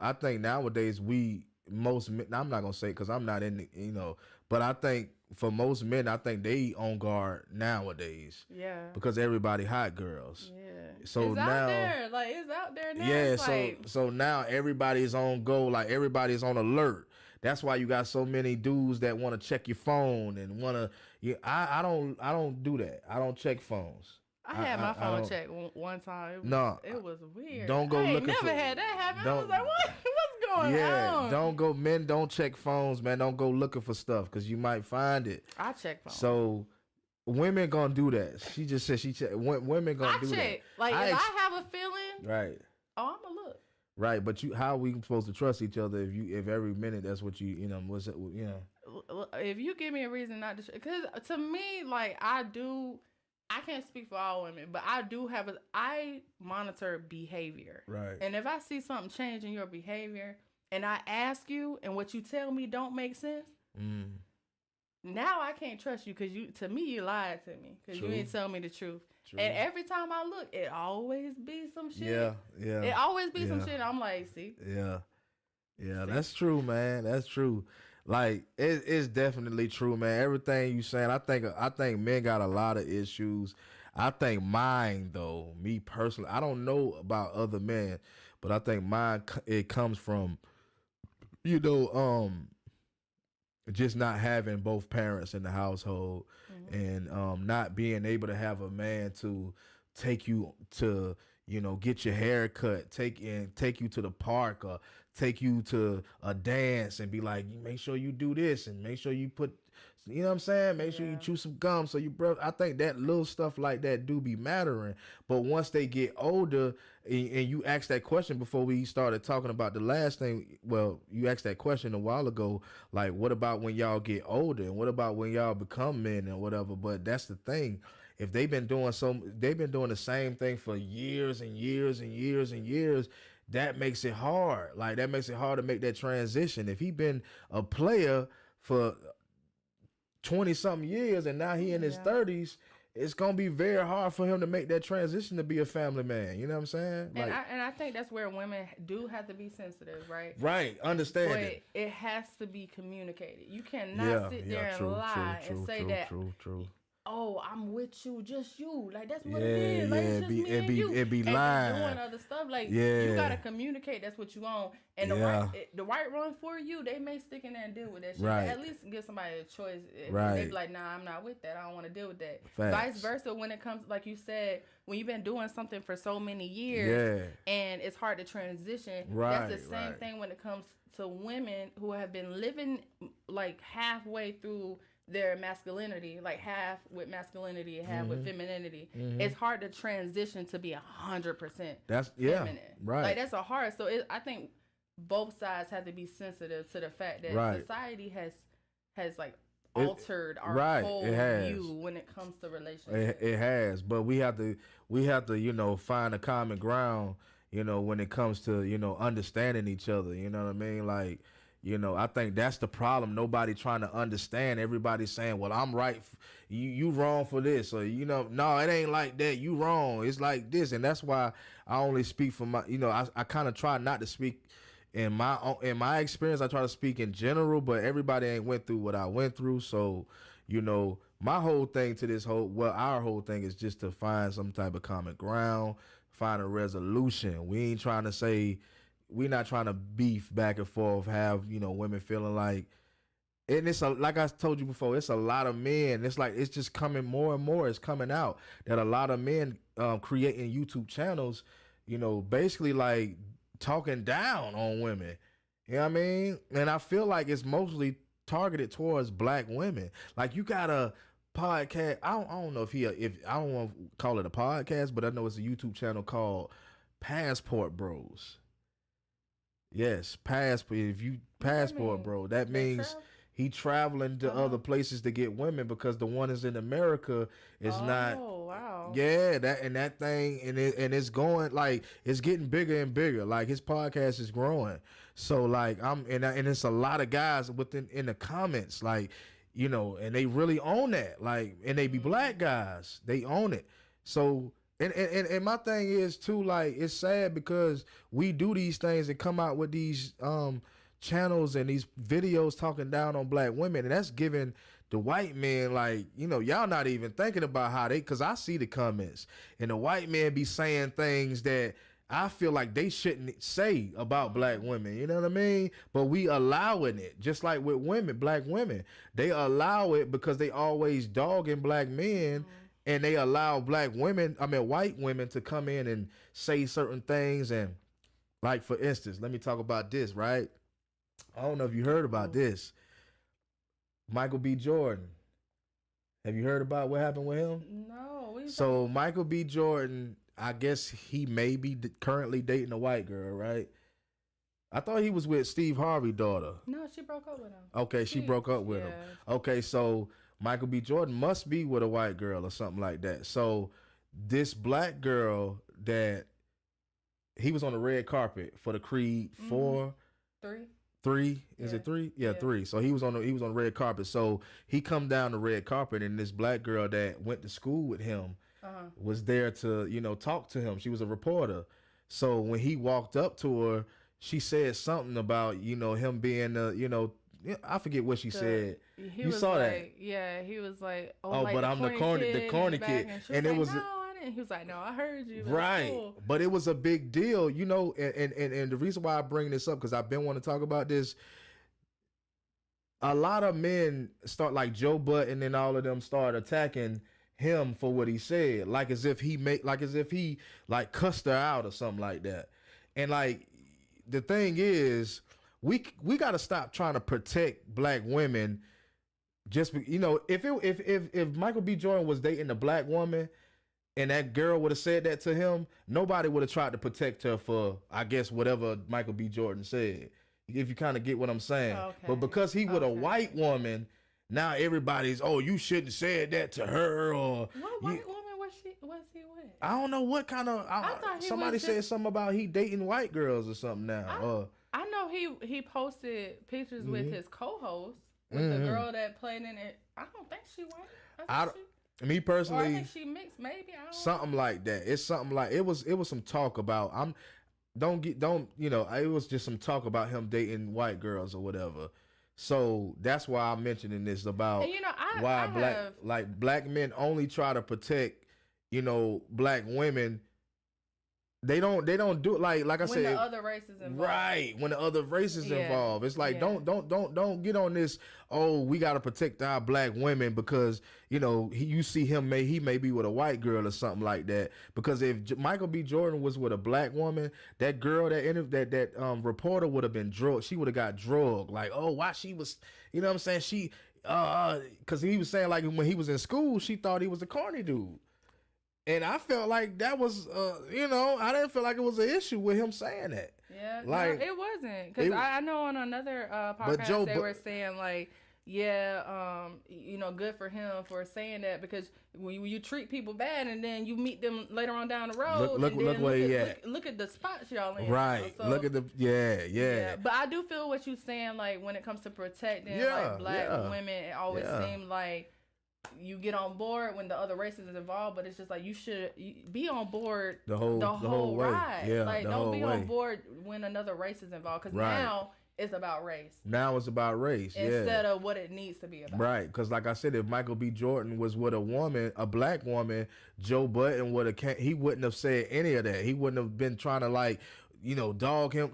most men, I'm not gonna say because I'm not in the, you know, but I think for most men, I think they on guard nowadays. Yeah. Because everybody hot girls. Yeah. So it's now, out there. Like, it's out there now. Yeah. It's So like, so now everybody's on go. Like everybody's on alert. That's why you got so many dudes that want to check your phone and want to. Yeah. I don't do that. I don't check phones. I had my phone checked one time. It was weird. Don't go looking never for. Had that happen. I was like, what? What's going on? Don't go. Men don't check phones, man. Don't go looking for stuff because you might find it. I check phones. So women gonna do that. She just said she check. Women gonna do that. Like if I have a feeling, right? Oh, I'ma look. Right, but how are we supposed to trust each other if every minute that's what you know what's it, you know? If you give me a reason not to, because to me, like I can't speak for all women, but I monitor behavior. Right. And if I see something change in your behavior and I ask you and what you tell me don't make sense, now I can't trust you because to me, you lied to me because you ain't tell me the truth. True. And every time I look, it always be some shit. Yeah. It always be some shit. I'm like, see? Yeah. That's true, man. That's true. Like it's definitely true, man. Everything you saying, I think men got a lot of issues. I think mine, though, me personally, I don't know about other men, but I think mine it comes from, just not having both parents in the household, and not being able to have a man to take you to, get your hair cut, take you to the park or take you to a dance and be like, make sure you do this and make sure you put, you know what I'm saying? Make sure you chew some gum. So I think that little stuff like that do be mattering. But once they get older and you asked that question before we started talking about the last thing, well, you asked that question a while ago, like, what about when y'all get older and what about when y'all become men and whatever? But that's the thing. If they've been doing the same thing for years and years and years and years, that makes it hard. Like that makes it hard to make that transition. If he been a player for 20 something years and now he in his 30s, it's gonna be very hard for him to make that transition to be a family man. You know what I'm saying? And I think that's where women do have to be sensitive, right? Right, understand it. But it has to be communicated. You cannot sit there and lie and say that. True. Oh, I'm with you, just you. Like that's what it is. Like it's just me and you. It be lying. Doing other stuff. Like you gotta communicate. That's what you want. And the right run for you, they may stick in there and deal with that shit. Right. At least give somebody a choice. Right. They be like, nah, I'm not with that. I don't want to deal with that. Facts. Vice versa, when it comes, like you said, when you've been doing something for so many years, and it's hard to transition. Right. That's the same thing when it comes to women who have been living like halfway through their masculinity, like half with masculinity, half with femininity. Mm-hmm. It's hard to transition to be 100% That's feminine. right. Like that's a hard. So I think both sides have to be sensitive to the fact that Right. society has like altered our right, whole it has. view when it comes to relationships. It has, but we have to find a common ground, when it comes to, understanding each other. You know what I mean? Like, I think that's the problem. Nobody trying to understand. Everybody's saying, well, I'm right. You wrong for this. Or, no, it ain't like that. You wrong. It's like this. And that's why I only speak for my, I kind of try not to speak in my experience. I try to speak in general, but everybody ain't went through what I went through. So, my whole thing to our whole thing is just to find some type of common ground, find a resolution. We ain't trying to say, we're not trying to beef back and forth, have, women feeling like, and like I told you before, it's a lot of men. It's like, it's just coming more and more. It's coming out that a lot of men creating YouTube channels, basically like talking down on women. You know what I mean? And I feel like it's mostly targeted towards black women. Like, you got a podcast. I don't know if I don't want to call it a podcast, but I know it's a YouTube channel called Passport Bros. Yes, passport, bro. That means he traveling to other places to get women, because the one is in America is not. Oh wow. Yeah, that thing, and it's going, like, it's getting bigger and bigger. Like, his podcast is growing. So like and it's a lot of guys in the comments, like, and they really own that. Like, and they be black guys, they own it. So. And my thing is too, like, it's sad because we do these things and come out with these channels and these videos talking down on black women, and that's giving the white men, like, y'all not even thinking about how because I see the comments, and the white men be saying things that I feel like they shouldn't say about black women. You know what I mean? But we allowing it, just like with women, black women. They allow it because they always dogging black men. And they allow white women to come in and say certain things. And like, for instance, let me talk about this, right? I don't know if you heard about this. Michael B. Jordan. Have you heard about what happened with him? No. So Michael B. Jordan, I guess he may be currently dating a white girl, right? I thought he was with Steve Harvey's daughter. No, she broke up with him. Okay, she broke up with him. Okay, so Michael B. Jordan must be with a white girl or something like that. So this black girl that he was on the red carpet for the Creed 4, 3, is it 3? Yeah, 3. So he was on the red carpet. So he come down the red carpet, and this black girl that went to school with him was there to, talk to him. She was a reporter. So when he walked up to her, she said something about, him being I forget what she said. You saw that? Yeah, he was like, like, but I'm the corny kid. And it was no, I didn't. He was like, no, I heard you. Right. Cool. But it was a big deal, and the reason why I bring this up, because I've been wanting to talk about this. A lot of men start, like Joe Budden and all of them, start attacking him for what he said, like as if he cussed her out or something like that. And like, the thing is, we got to stop trying to protect black women. Just if Michael B. Jordan was dating a black woman and that girl would have said that to him, nobody would have tried to protect her for, I guess, whatever Michael B. Jordan said. If you kind of get what I'm saying. Okay. But because he with a white woman, now everybody's, oh, you shouldn't have said that to her. Or what white woman was he with? I don't know what kind of. Somebody said something about he dating white girls or something now. I know he posted pictures with his co-host, with the girl that played in it. I don't think she white. Me personally, or I think she mixed. Maybe I don't something know. Like that. It's something like it was some talk about. It was just some talk about him dating white girls or whatever. So that's why I'm mentioning this about black men only try to protect, black women. They don't do it like I said. When the other races involved. Right. When the other races involved. It's like, don't get on this, oh, we got to protect our black women because, you see him, he may be with a white girl or something like that. Because if Michael B. Jordan was with a black woman, that girl, that reporter would have been drugged. She would have got drugged. Like, oh, why she was, you know what I'm saying? because he was saying like when he was in school, she thought he was a corny dude. And I felt like that was, I didn't feel like it was an issue with him saying that. Yeah, like no, it wasn't. Because I know on another podcast they were saying like, yeah, good for him for saying that, because when you treat people bad and then you meet them later on down the road, look where he at. Look at the spots y'all in. Right. So, look at the yeah. But I do feel what you're saying. Like when it comes to protecting like black women, it always seemed like you get on board when the other races is involved, but it's just like you should be on board the whole ride. Yeah, like don't be on board when another race is involved, because now it's about race. Now it's about race instead of what it needs to be about. Right, because like I said, if Michael B. Jordan was with a woman, a black woman, Joe Budden he wouldn't have said any of that. He wouldn't have been trying to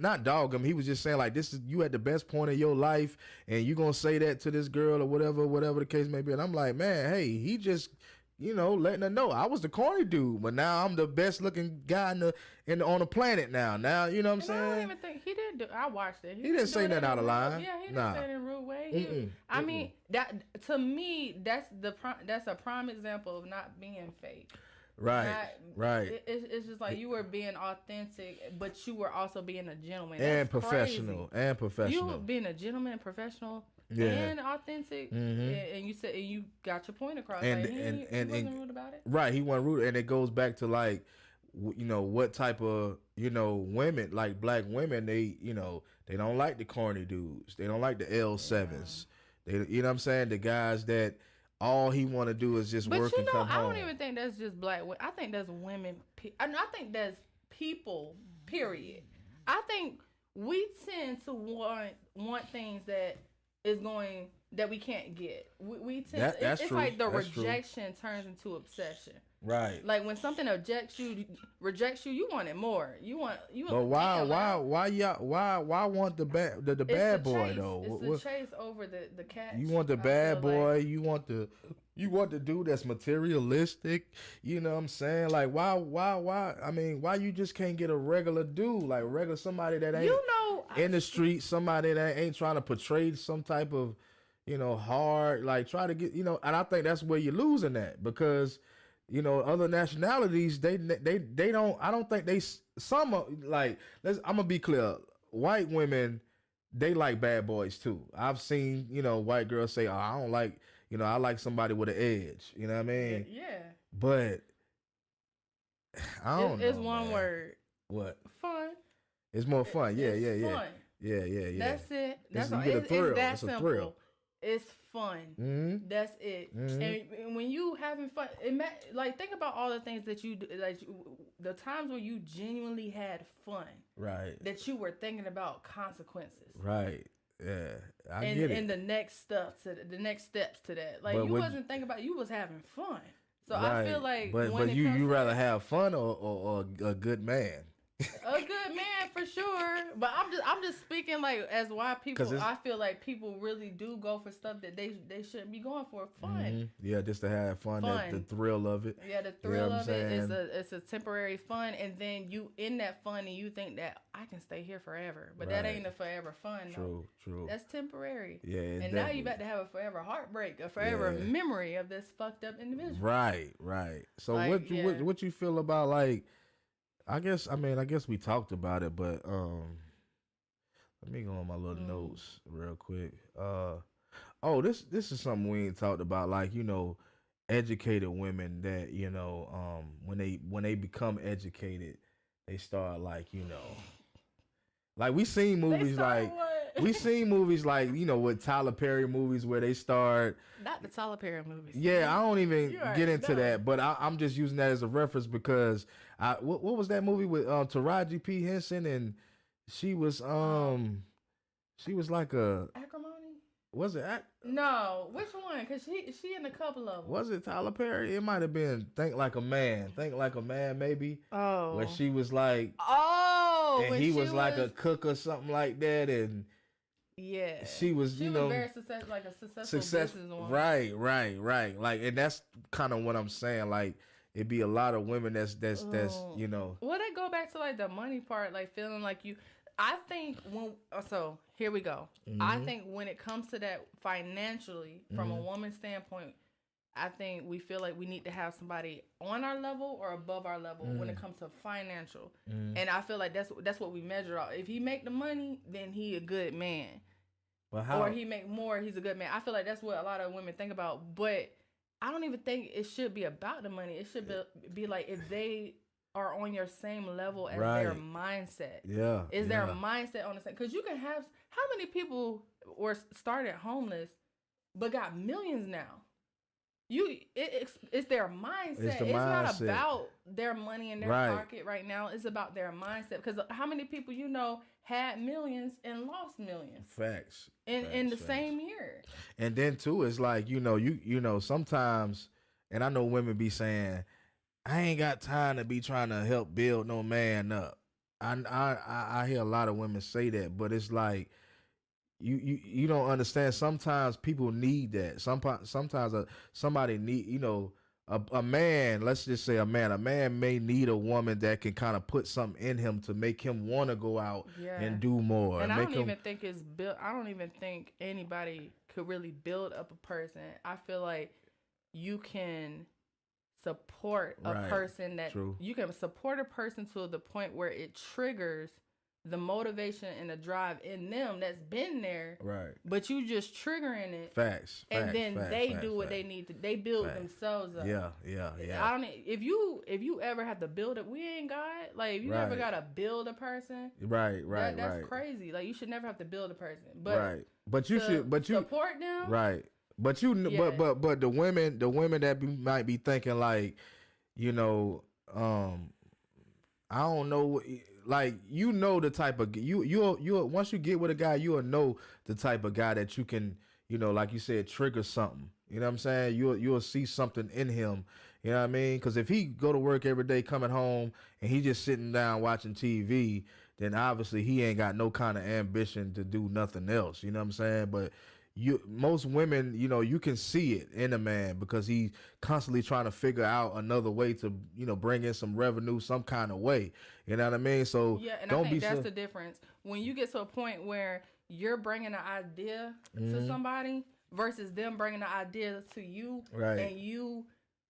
not dog him. He was just saying like, this is, you at the best point of your life and you gonna say that to this girl or whatever the case may be. And I'm like, man, hey, he just, letting her know I was the corny dude, but now I'm the best looking guy on the planet now. Now, you know what I'm saying? I don't even think he did do. I watched it. He didn't say that out of line. Yeah, he didn't say it in a rude way. I mean, that to me, that's a prime example of not being fake. Right. It's just like you were being authentic, but you were also being a gentleman and professional. Crazy. And professional. You being a gentleman and professional. And authentic, and you said you got your point across. And like, he wasn't rude about it. Right, he wasn't rude, and it goes back to like, what type of women, like black women, they they don't like the corny dudes, they don't like the L7s, they you know what I'm saying, the guys that all he want to do is just work and come home. I don't even think that's just black women. I think that's women. I think that's people. Period. I think we tend to want things that we can't get. We tend it's true. Like the rejection turns into obsession. Right. Like when something rejects you, you want it more. You want. But why want the bad boy chase. though? It's the chase over the catch. You want the bad boy. Like, you want the dude that's materialistic. You know what I'm saying? Like why? I mean, why you just can't get a regular dude, like regular somebody that ain't in the street, somebody that ain't trying to portray some type of hard, like try to get and I think that's where you're losing at, because other nationalities, they don't, I don't think some are, like, I'm gonna be clear, white women, they like bad boys too. I've seen white girls say, oh, I don't like, I like somebody with an edge, you know what I mean? Yeah. But I don't know. It's one word. What? Fun. It's more fun. Yeah. Fun. Yeah. That's it. That's all. It's that it's simple. Thrill. It's fun. Mm-hmm. That's it. Mm-hmm. And when you having fun, like think about all the things that you do, like the times where you genuinely had fun. Right. That you were thinking about consequences. Right. Yeah. I get it. And the next steps to that. Like you wasn't thinking about, you was having fun. So right. I feel like, but you rather have fun or a good man. A good man for sure, but I'm just speaking like as why people. I feel like people really do go for stuff that they shouldn't be going for. Fun, yeah, just to have fun. The thrill of it. Yeah, the thrill of it is it's a temporary fun, and then you in that fun and you think that I can stay here forever, but that ain't a forever fun. True. That's temporary. Yeah, and now you about to have a forever heartbreak, a forever memory of this fucked up individual. Right. So like, what you feel about like? I guess we talked about it, but let me go on my little notes real quick. This is something we ain't talked about, like educated women that when they become educated, they start like like we seen movies like with Tyler Perry movies where they start. Not the Tyler Perry movies. Yeah, I don't even get into that, but I'm just using that as a reference because what was that movie with Taraji P. Henson, and she was like a Acrimony. Was it? No, which one? Because she in a couple of them. Was it Tyler Perry? It might have been Think Like a Man, maybe. Oh, where she was like, and he was like a cook or something like that, and. Yeah, she was very successful businesswoman. Right. Like, and that's kind of what I'm saying. Like, it'd be a lot of women that's Well, they go back to like the money part, like feeling like you. I think so here we go. I think when it comes to that financially, from a woman's standpoint, I think we feel like we need to have somebody on our level or above our level when it comes to financial. And I feel like that's what we measure out. If he make the money, then he a good man. But how? Or he make more, he's a good man. I feel like that's what a lot of women think about. But I don't even think it should be about the money. It should be like if they are on your same level as their mindset. Yeah. Is their mindset on the same? Because you can have, how many people were started homeless but got millions now? It's their mindset. It's not about their money in their pocket right now. It's about their mindset. Because how many people you know had millions and lost millions? Facts. In the same year. And then too, it's like you know sometimes, and I know women be saying, I ain't got time to be trying to help build no man up. I hear a lot of women say that, but it's like you don't understand. Sometimes people need that. Sometimes somebody need a man. Let's just say a man may need a woman that can kind of put something in him to make him want to go out and do more. And I don't even think it's built. I don't even think anybody could really build up a person. I feel like you can support a person you can support a person to the point where it triggers the motivation and the drive in them that's been there, but you just triggering it. Facts. Then they do what they need to. They build themselves up. Yeah. I don't. If you ever have to build it, we ain't got like if you ever gotta build a person. That's crazy. Like you should never have to build a person. But you support them. Right. But but the women that might be thinking like, I don't know. Like the type of you once you get with a guy, you'll know the type of guy that you can like you said trigger something. You know what I'm saying? You'll see something in him. You know what I mean? Because if he go to work every day, coming home and he just sitting down watching TV, then obviously he ain't got no kind of ambition to do nothing else. You know what I'm saying? But most women, you can see it in a man because he's constantly trying to figure out another way to, bring in some revenue some kind of way. You know what I mean? So and I think that's the difference. When you get to a point where you're bringing an idea to somebody versus them bringing the idea to you, and you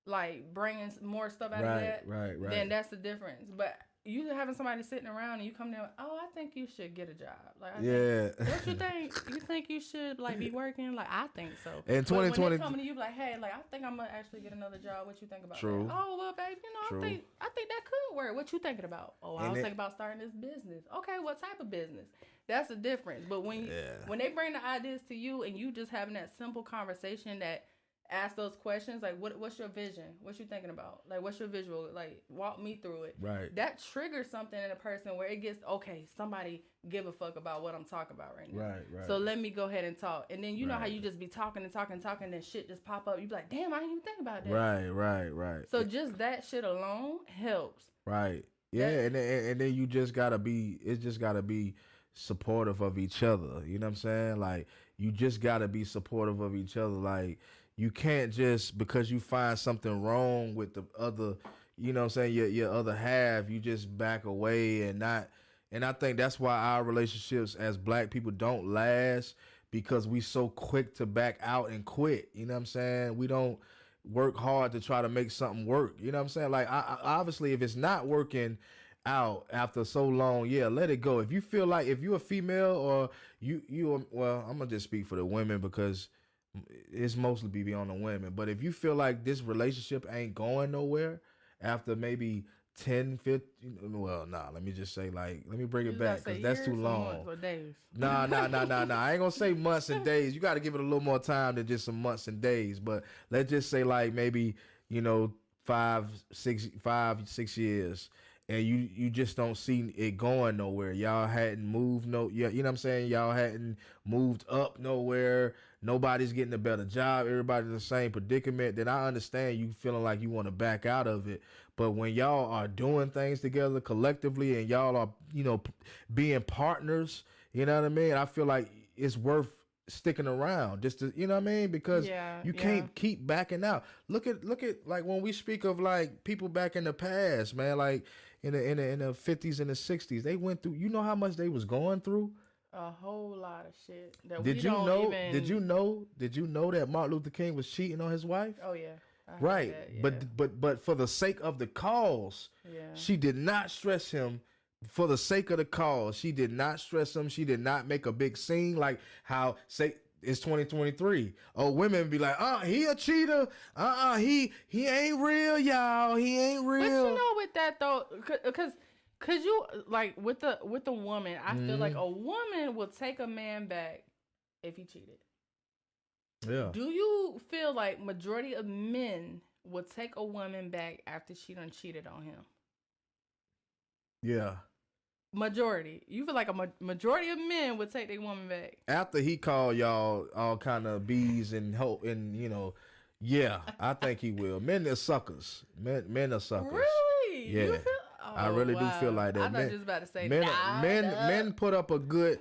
like bringing more stuff out of that, then that's the difference. But you having somebody sitting around and you come there, oh, I think you should get a job. Like, what you think? You think you should like be working? Like, I think so. In 2020, when they coming to you, like, hey, like, I think I'm gonna actually get another job. What you think about that? Oh, well, babe, I think that could work. What you thinking about? Oh, I was thinking about starting this business. Okay, what type of business? That's the difference. But when they bring the ideas to you and you just having that simple conversation that ask those questions like what's your vision, what you thinking about, like what's your visual, like walk me through it, that triggers something in a person where it gets okay, somebody give a fuck about what I'm talking about right now, so let me go ahead and talk. And then you know how you just be talking and then shit just pop up, you be like, damn, I didn't even think about that. Right. So just that shit alone helps. And then you just gotta be, it's just gotta be supportive of each other. You know what I'm saying? Like you just gotta be supportive of each other. Like you can't just because you find something wrong with the other, you know what I'm saying, your other half, you just back away and not. And I think that's why our relationships as black people don't last, because we so quick to back out and quit. You know what I'm saying? We don't work hard to try to make something work. You know what I'm saying? Like I obviously if it's not working out after so long, let it go. If you feel like if you're a female or you well, I'm gonna just speak for the women because it's mostly be on the women. But if you feel like this relationship ain't going nowhere after maybe 10, 15, let me just say let me bring it back because that's too long. Nah. I ain't gonna say months and days. You got to give it a little more time than just some months and days. But let's just say maybe 5, 6 years. And you just don't see it going nowhere. Y'all hadn't moved you know what I'm saying? Y'all hadn't moved up nowhere. Nobody's getting a better job. Everybody's in the same predicament. Then I understand you feeling like you want to back out of it. But when y'all are doing things together collectively and y'all are, being partners, you know what I mean? I feel like it's worth sticking around just to, you know what I mean? Because you can't keep backing out. Look at like when we speak of like people back in the past, man, like in the 50s and the 60s. They went through. You know how much they was going through. A whole lot of shit that Did we you don't know? even. Did you know that Martin Luther King was cheating on his wife? Oh yeah, I heard Right, that, yeah. but for the sake of the cause, Yeah. she did not stress him. For the sake of the cause, she did not stress him. She did not make a big scene like how say it's 2023. Oh, women be like, he a cheater. He ain't real, y'all. He ain't real. But you know, with that though, cause you like with the woman, I feel like a woman will take a man back if he cheated. Yeah. Do you feel like majority of men will take a woman back after she done cheated on him? Yeah. Majority. You feel like a majority of men would take their woman back After he called y'all all kind of bees and hope and yeah, I think he will. Men are suckers. Men are suckers. Really? Yeah. You feel? I really do feel like that. I thought you was about to say men put up a good.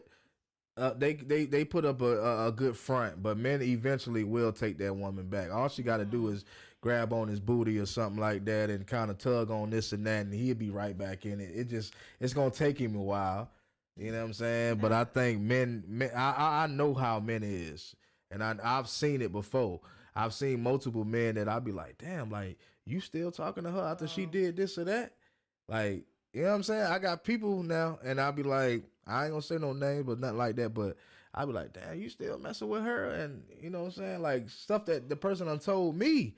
They put up a good front, but men eventually will take that woman back. All she got to do is grab on his booty or something like that and kind of tug on this and that, and he'll be right back in it. It's gonna take him a while, you know what I'm saying? But I think men I know how men is, and I've seen it before. I've seen multiple men that I'd be like, damn, like you still talking to her after she did this or that, like. You know what I'm saying? I got people now, and I'll be like, I ain't gonna say no names, but nothing like that. But I'll be like, damn, you still messing with her? And you know what I'm saying? Like stuff that the person done told me.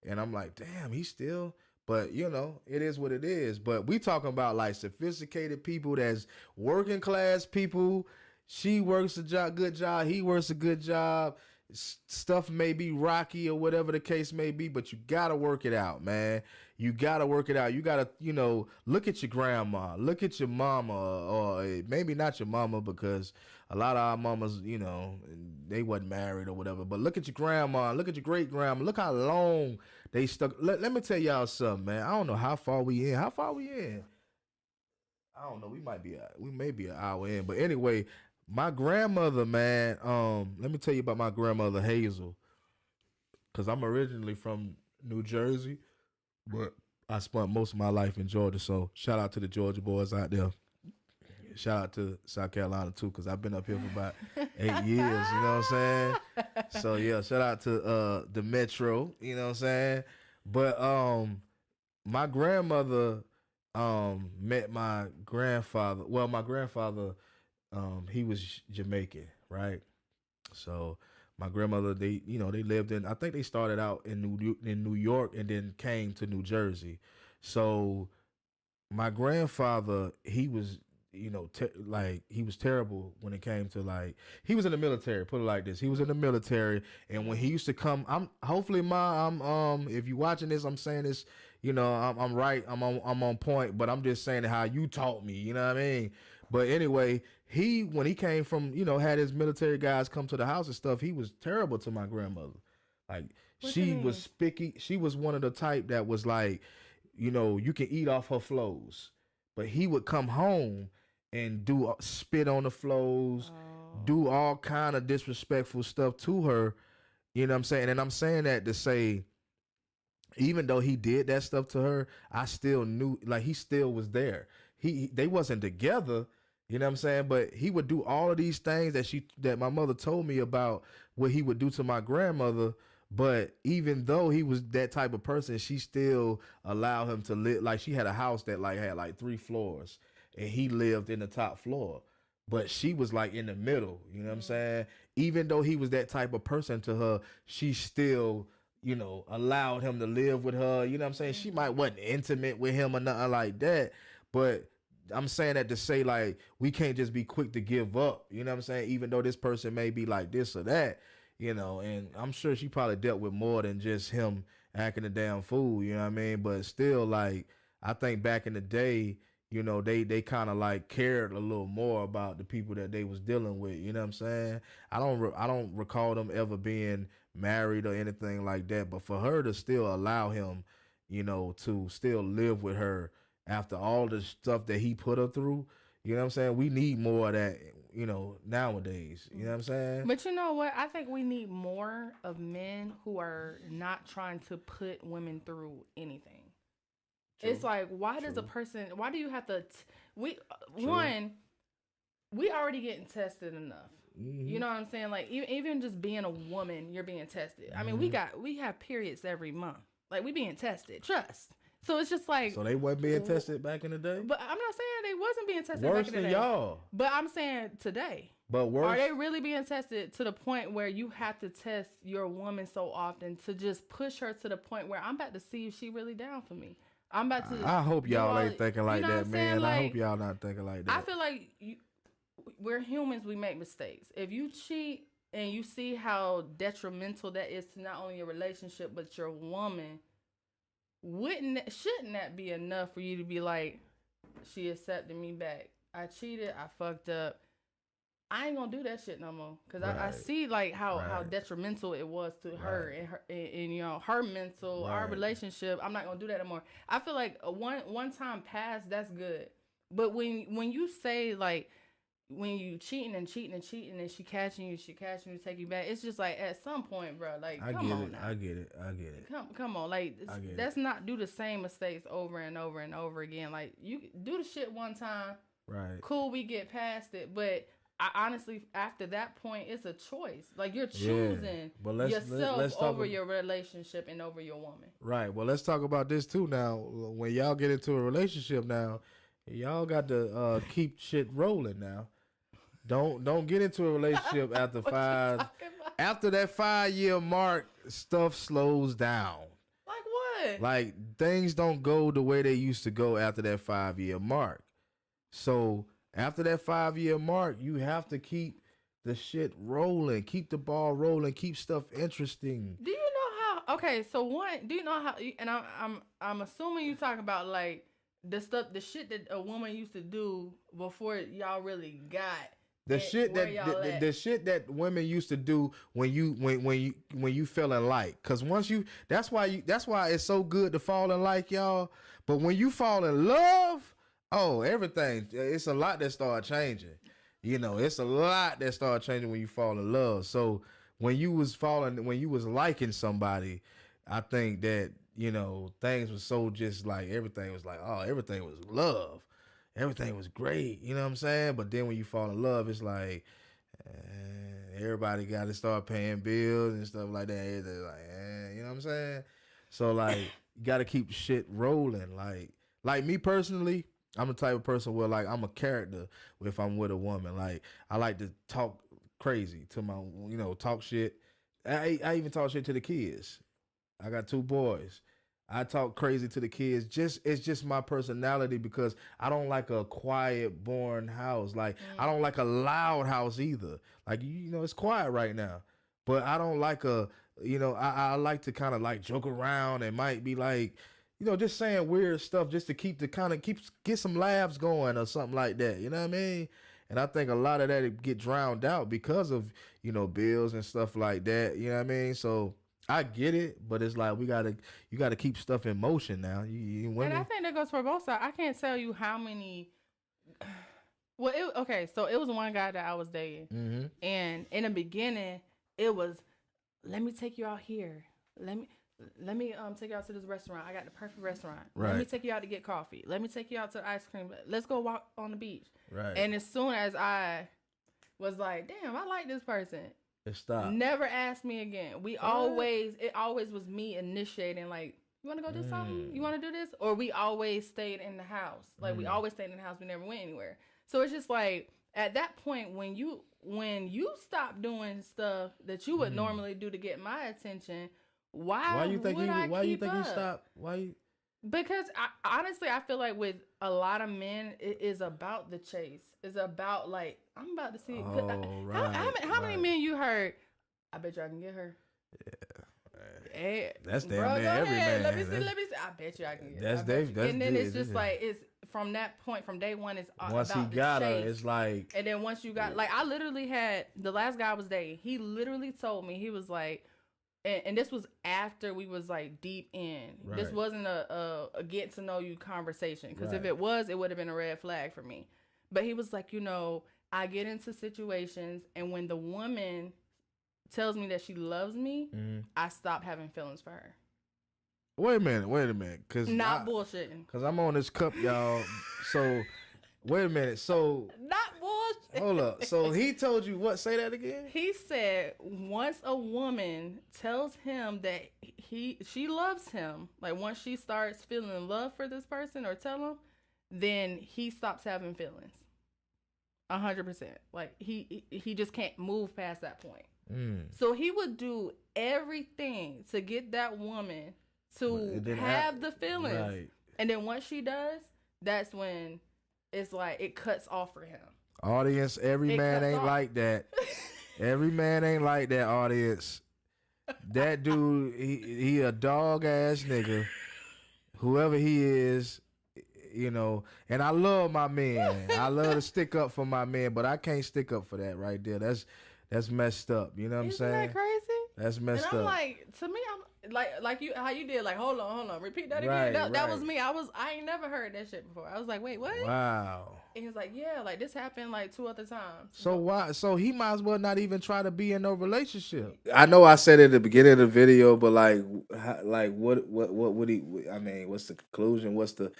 And I'm like, damn, he still. But it is what it is. But we talking about like sophisticated people that's working class people. She works a good job. He works a good job. Stuff may be rocky or whatever the case may be, but you gotta work it out, man. You gotta work it out. You gotta, look at your grandma, look at your mama, or maybe not your mama because a lot of our mamas, they wasn't married or whatever. But look at your grandma, look at your great grandma. Look how long they stuck. Let me tell y'all something, man. I don't know how far we in. How far we in? I don't know. We may be an hour in, but anyway. My grandmother, man, let me tell you about my grandmother, Hazel, because I'm originally from New Jersey, but I spent most of my life in Georgia, so shout out to the Georgia boys out there. Shout out to South Carolina, too, because I've been up here for about 8 years, you know what I'm saying? So, yeah, shout out to the Metro, you know what I'm saying? But my grandmother met my grandfather. Well, my grandfather... he was Jamaican, right? So my grandmother, they lived in. I think they started out in New York and then came to New Jersey. So my grandfather, he was, he was terrible when it came to he was in the military. Put it like this: he was in the military, and when he used to come, hopefully, if you watching this, I'm saying this, I'm right, I'm on point, but I'm just saying how you taught me, you know what I mean? But anyway, when he came from, had his military guys come to the house and stuff, he was terrible to my grandmother. Like, she was spicky. She was one of the type that was like, you can eat off her flows. But he would come home and spit on the flows, do all kind of disrespectful stuff to her. You know what I'm saying? And I'm saying that to say, even though he did that stuff to her, I still knew, he still was there. They wasn't together. You know what I'm saying? But he would do all of these things that my mother told me about what he would do to my grandmother. But even though he was that type of person, she still allowed him to live. Like, she had a house that had 3 floors, and he lived in the top floor. But she was in the middle. You know what I'm saying? Even though he was that type of person to her, she still, allowed him to live with her. You know what I'm saying? She might wasn't intimate with him or nothing like that, but I'm saying that to say we can't just be quick to give up. You know what I'm saying? Even though this person may be like this or that, and I'm sure she probably dealt with more than just him acting a damn fool. You know what I mean? But still, I think back in the day, they kind of cared a little more about the people that they was dealing with. You know what I'm saying? I don't recall them ever being married or anything like that. But for her to still allow him, to still live with her after all the stuff that he put her through, you know what I'm saying? We need more of that, nowadays. You know what I'm saying? But you know what? I think we need more of men who are not trying to put women through anything. It's like, why does a person? Why do you have to? One, we already getting tested enough. You know what I'm saying? Like even just being a woman, you're being tested. I mean, we have periods every month. Like we being tested. Trust. So it's just like. So they weren't being tested back in the day. But I'm not saying they wasn't being tested worse back in the than day. y'all. But I'm saying today. But worse. Are they really being tested to the point where you have to test your woman so often to just push her to the point where I'm about to see if she really down for me? I'm about to. I hope y'all ain't thinking like that, man. Like, I hope y'all not thinking like that. I feel like we're humans. We make mistakes. If you cheat and you see how detrimental that is to not only your relationship but your woman, shouldn't that be enough for you to be like, she accepted me back? I cheated. I fucked up. I ain't gonna do that shit no more because I see like how detrimental it was to her and you know her mental, our relationship. I'm not gonna do that no more. I feel like one time passed, that's good. But when you say like when you cheating and she catching you, take you back, it's just like at some point, bro. Like I get it. Come on, like let's not do the same mistakes over and over and over again. Like you do the shit one time, right? Cool, we get past it, but. I honestly, after that point, it's a choice. Like you're choosing yourself over your relationship and over your woman. Right. Well, let's talk about this too now. When y'all get into a relationship now, y'all got to keep shit rolling now. Don't get into a relationship after after that 5-year mark. Stuff slows down. Like what? Like things don't go the way they used to go after that 5-year mark. So. After that 5-year mark, you have to keep the shit rolling, keep the ball rolling, keep stuff interesting. Do you know how? Okay, so do you know how? And I'm assuming you talking about like the shit that a woman used to do before y'all really got the shit that women used to do when you fell in like. Cause that's why it's so good to fall in like, y'all. But when you fall in love. Oh, everything. It's a lot that start changing. You know, it's a lot that start changing when you fall in love. So when you was liking somebody, I think that, you know, things was so just like everything was like, oh, everything was love. Everything was great. You know what I'm saying? But then when you fall in love, it's like everybody got to start paying bills and stuff like that. It's like, you know what I'm saying? So like, you got to keep shit rolling. Like me personally, I'm the type of person where like I'm a character if I'm with a woman. Like I like to talk crazy to my, you know, talk shit. I even talk shit to the kids. I got 2 boys. I talk crazy to the kids. It's just my personality because I don't like a quiet, boring house. Like I don't like a loud house either. Like you know, it's quiet right now, but I don't like I like to kind of like joke around and might be like. You know, just saying weird stuff just to get some laughs going or something like that. You know what I mean? And I think a lot of that get drowned out because of, you know, bills and stuff like that. You know what I mean? So I get it, but it's like you gotta keep stuff in motion now. And I think that goes for both sides. I can't tell you how many. Well, so it was one guy that I was dating, and in the beginning, it was, let me take you out here. Let me take you out to this restaurant. I got the perfect restaurant. Right. Let me take you out to get coffee. Let me take you out to the ice cream. Let's go walk on the beach. Right. And as soon as I was like, damn, I like this person. It stopped. Never asked me again. It always was me initiating, like, you want to go do something? You want to do this? Or we always stayed in the house. Like, we always stayed in the house. We never went anywhere. So it's just like, at that point, when you stop doing stuff that you would normally do to get my attention, why you think he stopped? Because honestly, I feel like with a lot of men, it is about the chase. It's about like, I'm about to see. How many men you heard? I bet you I can get her. Yeah. Hey, that's damn near every man. Let me see. I bet you I can get her. That's and then it's just like, it's from that point, from day one, it's once about he got the chase. her, it's like. And then once you got, like, I literally had, the last guy I was dating, he literally told me, he was like, and this was after we was like deep in. Right. This wasn't a get to know you conversation. Because if it was, it would have been a red flag for me. But he was like, you know, I get into situations, and when the woman tells me that she loves me, I stop having feelings for her. Wait a minute, Not bullshitting. cause I'm on this cup, y'all. So wait a minute. So Not bullshit. hold up. So he told you what? Say that again. He said once a woman tells him that she loves him, like once she starts feeling love for this person or tell him, then he stops having feelings. 100%. Like he just can't move past that point. So he would do everything to get that woman to have the feelings. Right. And then once she does, that's when it's like it cuts off for him. Audience, every man ain't like that. Every man ain't like that, audience. That dude, he a dog ass nigga. Whoever he is, you know, and I love my men. I love to stick up for my men, but I can't stick up for that right there. That's messed up. You know what I'm saying? Isn't that crazy? That's messed up. And I'm like, to me, I'm like you, how you did, like, hold on, repeat that again. That was me. I ain't never heard that shit before. I was like, wait, what? Wow. And he was like, yeah, like this happened like 2 other times. So why? So he might as well not even try to be in no relationship. I know I said it at the beginning of the video, but like what would he? I mean, what's the conclusion? What's the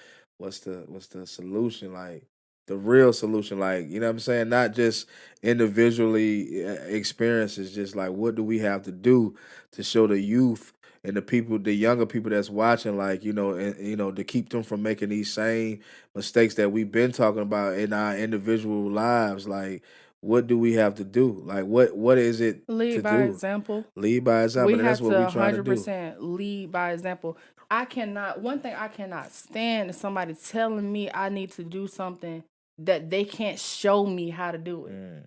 solution? Like the real solution? Like, you know what I'm saying? Not just individually experiences. Just like what do we have to do to show the youth and the people, the younger people that's watching, like, you know, and you know, to keep them from making these same mistakes that we've been talking about in our individual lives. Like, what do we have to do? Like, what is it lead to by do? example. Lead by example. We That's have what to we trying to do. 100% lead by example. One thing I cannot stand is somebody telling me I need to do something that they can't show me how to do it.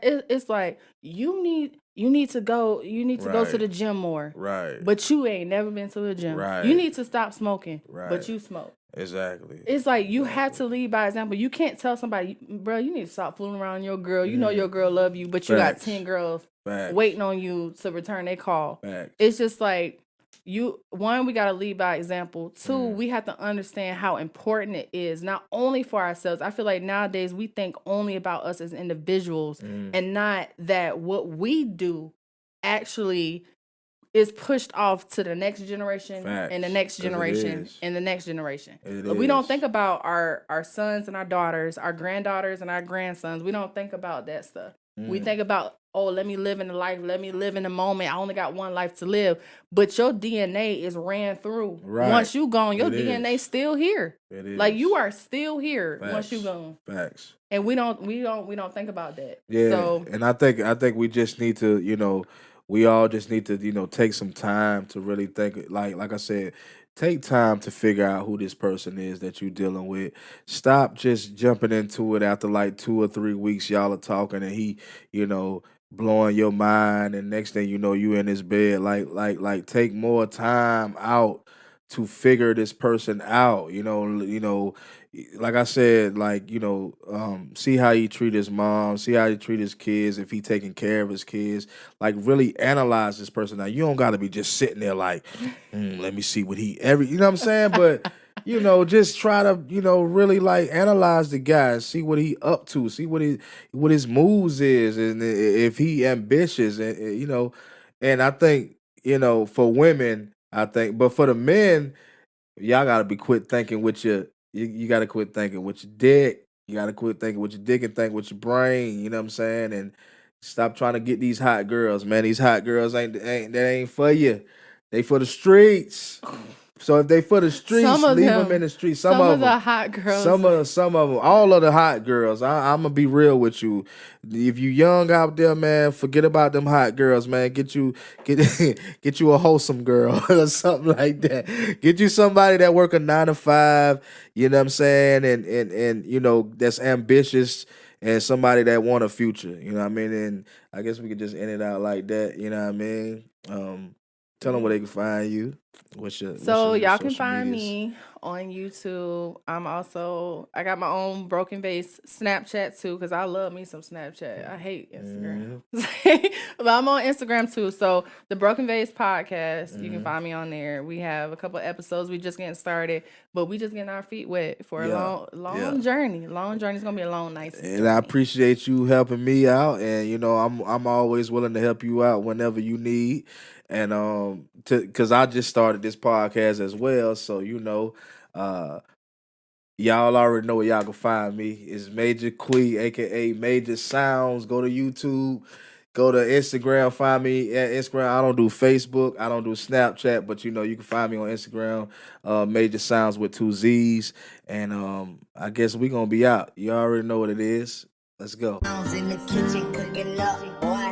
It's like you need to go to the gym more. Right. But you ain't never been to the gym. Right. You need to stop smoking. Right. But you smoke. Exactly. It's like you have to lead by example. You can't tell somebody, bro, you need to stop fooling around your girl. You know your girl love you, but you got 10 girls waiting on you to return their call. It's just like we got to lead by example. 2, we have to understand how important it is, not only for ourselves. I feel like nowadays we think only about us as individuals and not that what we do actually is pushed off to the next generation and the next generation and the next generation. We don't think about our sons and our daughters, our granddaughters and our grandsons. We don't think about that stuff. We think about, oh, let me live in the life. Let me live in the moment. I only got one life to live. But your DNA is ran through. Right. Once you gone, your DNA still here. It is. Like you are still here once you gone. Facts. And we don't think about that. Yeah. So, and I think we just need to, you know, we all just need to, you know, take some time to really think. Like I said, take time to figure out who this person is that you're dealing with. Stop just jumping into it after like 2 or 3 weeks y'all are talking and he, you know, blowing your mind, and next thing you know, you in his bed. Like take more time out to figure this person out. You know, like I said, like, you know, see how he treat his mom, see how he treat his kids, if he taking care of his kids. Like really analyze this person. Now you don't got to be just sitting there like, let me see what you know what I'm saying? But you know, just try to, you know, really like analyze the guy, see what he up to, see what his moves is, and if he ambitious, and you know, and I think, you know, for women, but for the men, y'all gotta be quit thinking with you gotta quit thinking with your dick. You gotta quit thinking with your dick and think with your brain. You know what I'm saying? And stop trying to get these hot girls, man. These hot girls ain't for you. They for the streets. So if they for the streets, leave them in the streets. Some of the hot girls. Some of them. All of the hot girls. I'm gonna be real with you. If you young out there, man, forget about them hot girls, man. Get you a wholesome girl or something like that. Get you somebody that work a 9 to 5. You know what I'm saying? And you know, that's ambitious and somebody that want a future. You know what I mean? And I guess we could just end it out like that. You know what I mean? Tell them where they can find you. Y'all can find me on YouTube. I got my own Broken Vase Snapchat too, because I love me some Snapchat. I hate Instagram. But I'm on Instagram too. So the Broken Vase podcast, you can find me on there. We have a couple of episodes. We just getting started, but we just getting our feet wet for a long journey. Long journey. It's gonna be a long night. And I appreciate you helping me out. And you know, I'm always willing to help you out whenever you need. And because I just started this podcast as well, so uh, y'all already know where y'all can find me. It's Major Quee, aka Major Sounds. Go to YouTube, go to Instagram, find me at Instagram. I don't do Facebook, I don't do Snapchat, but you can find me on Instagram, Major Sounds with two Z's. And I guess we gonna be out. You already know what it is. Let's go. Sounds in the kitchen cooking up, boy.